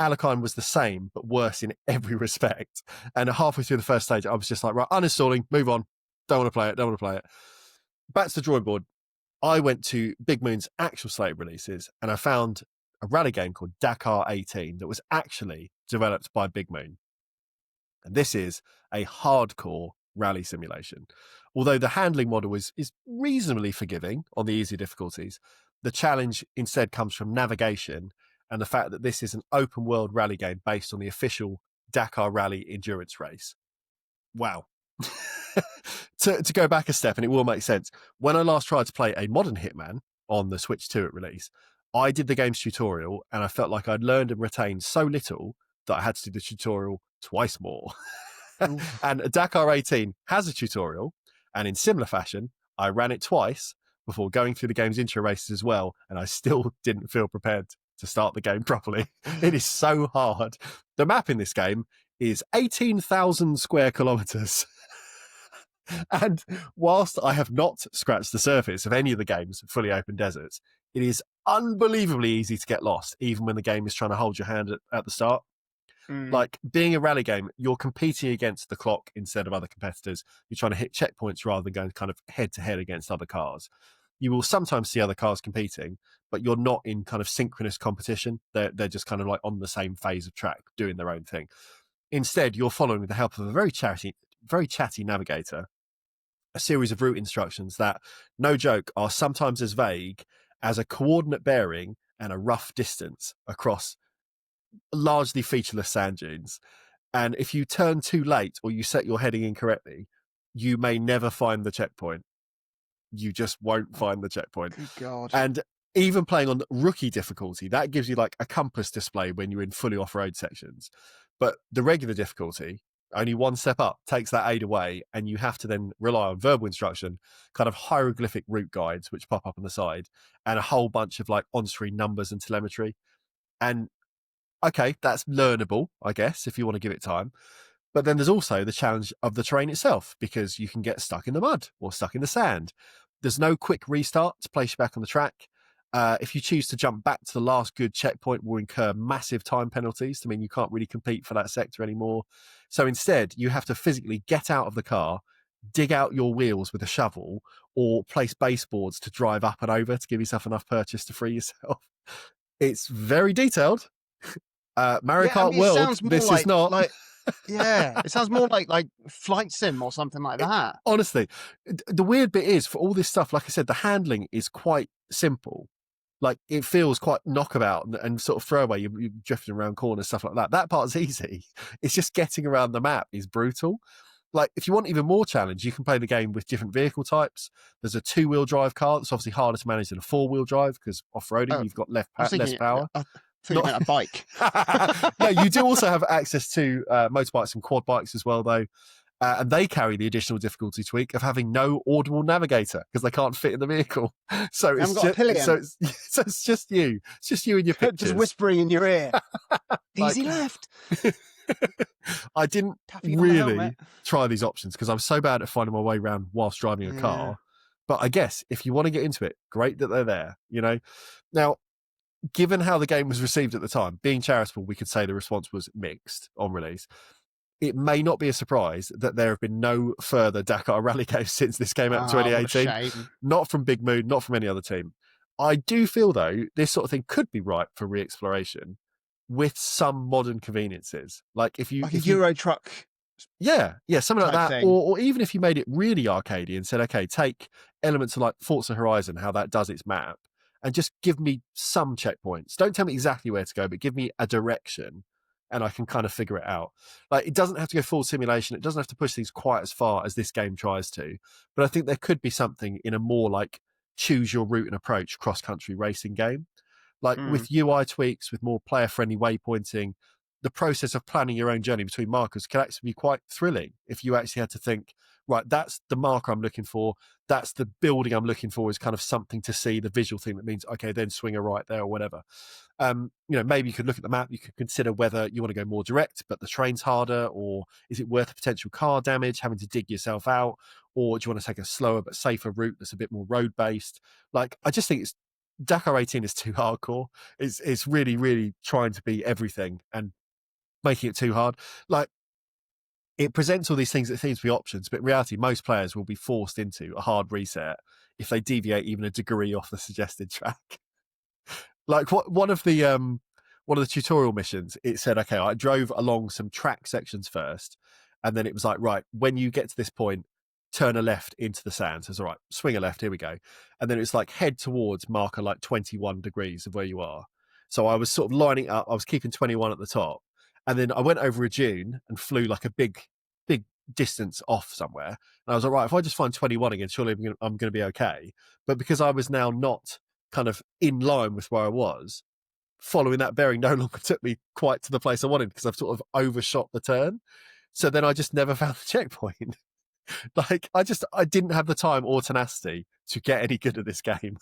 Alakine was the same, but worse in every respect. And halfway through the first stage, I was just like, right, uninstalling, move on. Don't want to play it. Back to the drawing board. I went to Big Moon's actual slate of releases and I found a rally game called Dakar 18 that was actually developed by Big Moon. And this is a hardcore rally simulation. Although the handling model is reasonably forgiving on the easier difficulties, the challenge instead comes from navigation and the fact that this is an open world rally game based on the official Dakar Rally endurance race. Wow. To go back a step, and it will make sense, when I last tried to play a modern Hitman on the Switch 2 at release, I did the game's tutorial and I felt like I'd learned and retained so little that I had to do the tutorial twice more. And Dakar 18 has a tutorial, and in similar fashion, I ran it twice before going through the game's intro races as well, and I still didn't feel prepared to start the game properly. It is so hard. The map in this game is 18,000 square kilometers. And whilst I have not scratched the surface of any of the game's fully open deserts, it is unbelievably easy to get lost, even when the game is trying to hold your hand at the start. Like being a rally game, you're competing against the clock instead of other competitors. You're trying to hit checkpoints rather than going kind of head to head against other cars. You will sometimes see other cars competing, but you're not in kind of synchronous competition. They're just kind of like on the same phase of track doing their own thing. Instead, you're following with the help of a very chatty navigator, a series of route instructions that, no joke, are sometimes as vague as a coordinate bearing and a rough distance across largely featureless sand dunes. And if you turn too late or you set your heading incorrectly, you may never find the checkpoint. You just won't find the checkpoint. Good God. And even playing on rookie difficulty, that gives you like a compass display when you're in fully off-road sections. But the regular difficulty, only one step up, takes that aid away, and you have to then rely on verbal instruction, kind of hieroglyphic route guides which pop up on the side, and a whole bunch of like on-screen numbers and telemetry. And okay, that's learnable, I guess, if you want to give it time. But then there's also the challenge of the terrain itself, because you can get stuck in the mud or stuck in the sand. There's no quick restart to place you back on the track. If you choose to jump back to the last good checkpoint, will incur massive time penalties to mean you can't really compete for that sector anymore. So instead, you have to physically get out of the car, dig out your wheels with a shovel, or place baseboards to drive up and over to give yourself enough purchase to free yourself. It's very detailed. Mario Kart World, this is not. It sounds more like Flight Sim or something like that. Honestly, the weird bit is, for all this stuff, like I said, the handling is quite simple. Like, it feels quite knockabout and sort of throwaway. You're drifting around corners, stuff like that. That part's easy. It's just getting around the map is brutal. Like, if you want even more challenge, you can play the game with different vehicle types. There's a 2-wheel drive car that's obviously harder to manage than a 4-wheel drive, because off-roading, you've got less power. I thought you meant a bike. Yeah, you do also have access to motorbikes and quad bikes as well, though. And they carry the additional difficulty tweak of having no audible navigator because they can't fit in the vehicle. So it's just you. It's just you and your pictures. Just whispering in your ear. Easy left. I didn't really try these options because I'm so bad at finding my way around whilst driving a car. But I guess if you want to get into it, great that they're there, you know? Now, given how the game was received at the time, being charitable, we could say the response was mixed on release. It may not be a surprise that there have been no further Dakar rally games since this came out in 2018. Not from Big Moon, not from any other team. I do feel, though, this sort of thing could be ripe for re-exploration with some modern conveniences. Like if you... Like a Euro truck Yeah, something like type that. thing. Or even if you made it really arcadey and said, okay, take elements of like Forza Horizon, how that does its map, and just give me some checkpoints. Don't tell me exactly where to go, but give me a direction and I can kind of figure it out. Like, it doesn't have to go full simulation. It doesn't have to push things quite as far as this game tries to. But I think there could be something in a more like choose your route and approach cross-country racing game. Like with UI tweaks, with more player-friendly waypointing, the process of planning your own journey between markers can actually be quite thrilling if you actually had to think, right, that's the marker I'm looking for, that's the building I'm looking for, is kind of something to see, the visual thing that means, okay, then swing a right there or whatever. Maybe you could look at the map, you could consider whether you want to go more direct, but the train's harder, or is it worth potential car damage, having to dig yourself out, or do you want to take a slower but safer route that's a bit more road-based? Like, I just think Dakar 18 is too hardcore. It's really, really trying to be everything and making it too hard. Like, it presents all these things that seem to be options, but in reality, most players will be forced into a hard reset if they deviate even a degree off the suggested track. Like, one of the tutorial missions, it said, okay, I drove along some track sections first, and then it was like, right, when you get to this point, turn a left into the sand. So it's all right, swing a left, here we go. And then it's like head towards marker like 21 degrees of where you are. So I was sort of lining up, I was keeping 21 at the top. And then I went over a dune and flew like a big distance off somewhere. And I was like, right, if I just find 21 again, surely I'm going to be okay. But because I was now not kind of in line with where I was, following that bearing no longer took me quite to the place I wanted because I've sort of overshot the turn. So then I just never found the checkpoint. Like, I didn't have the time or tenacity to get any good at this game.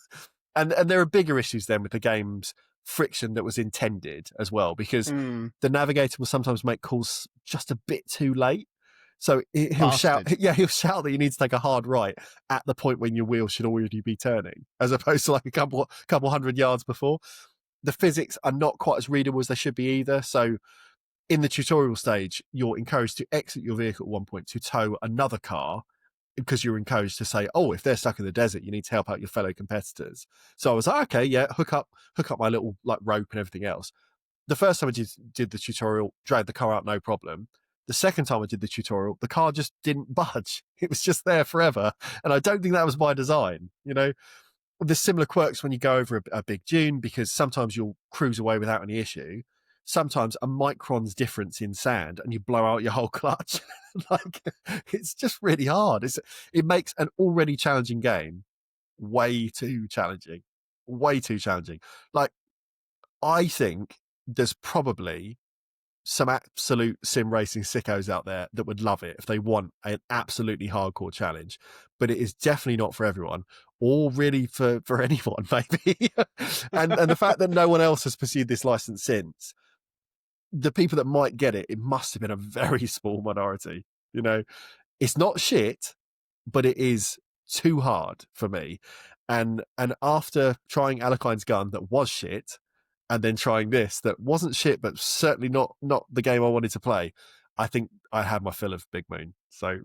And there are bigger issues then with the game's friction that was intended as well, because the navigator will sometimes make calls just a bit too late. So he'll shout that you need to take a hard right at the point when your wheel should already be turning, as opposed to like a couple 100 yards before. The physics are not quite as readable as they should be either. So in the tutorial stage, you're encouraged to exit your vehicle at one point to tow another car, because you're encouraged to say, oh, if they're stuck in the desert, you need to help out your fellow competitors. So I was like, okay, yeah, hook up my little like rope and everything else. The first time I did the tutorial, dragged the car out, no problem. The second time I did the tutorial, the car just didn't budge. It was just there forever. And I don't think that was by design. There's similar quirks when you go over a big dune, because sometimes you'll cruise away without any issue. Sometimes a micron's difference in sand and you blow out your whole clutch. Like, it's just really hard. It makes an already challenging game way too challenging. Like, I think there's probably some absolute sim racing sickos out there that would love it if they want an absolutely hardcore challenge, but it is definitely not for everyone, or really for anyone, maybe. and the fact that no one else has pursued this license since, the people that might get it, it must have been a very small minority. It's not shit, but it is too hard for me. And after trying Alekine's Gun, that was shit, and then trying this that wasn't shit, but certainly not the game I wanted to play, I think I had my fill of Big Moon. So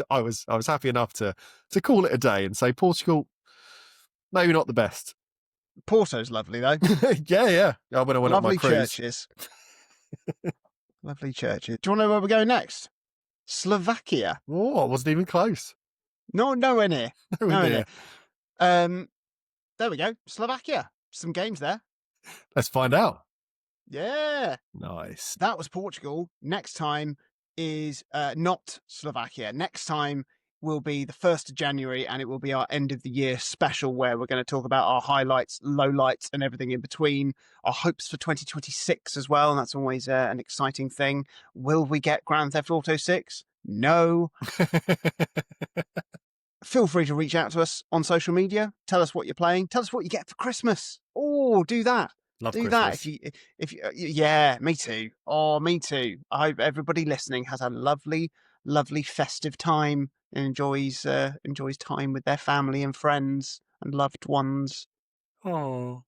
I was happy enough to call it a day and say Portugal, maybe not the best. Porto's lovely though. Yeah. When I went up my cruise. Churches. Lovely churches. Do you want to know where we're going next? Slovakia. Oh, I wasn't even close. Nowhere near. Nowhere near. There we go. Slovakia. Some games there. Let's find out. Yeah. Nice. That was Portugal. Next time is not Slovakia. Next time will be the 1st of January, and it will be our end of the year special, where we're going to talk about our highlights, lowlights, and everything in between. Our hopes for 2026 as well, and that's always an exciting thing. Will we get Grand Theft Auto 6? No. Feel free to reach out to us on social media. Tell us what you're playing. Tell us what you get for Christmas. Oh, do that. Love do Christmas. That if you yeah, me too. Oh, me too. I hope everybody listening has a lovely festive time and enjoys time with their family and friends and loved ones. Oh.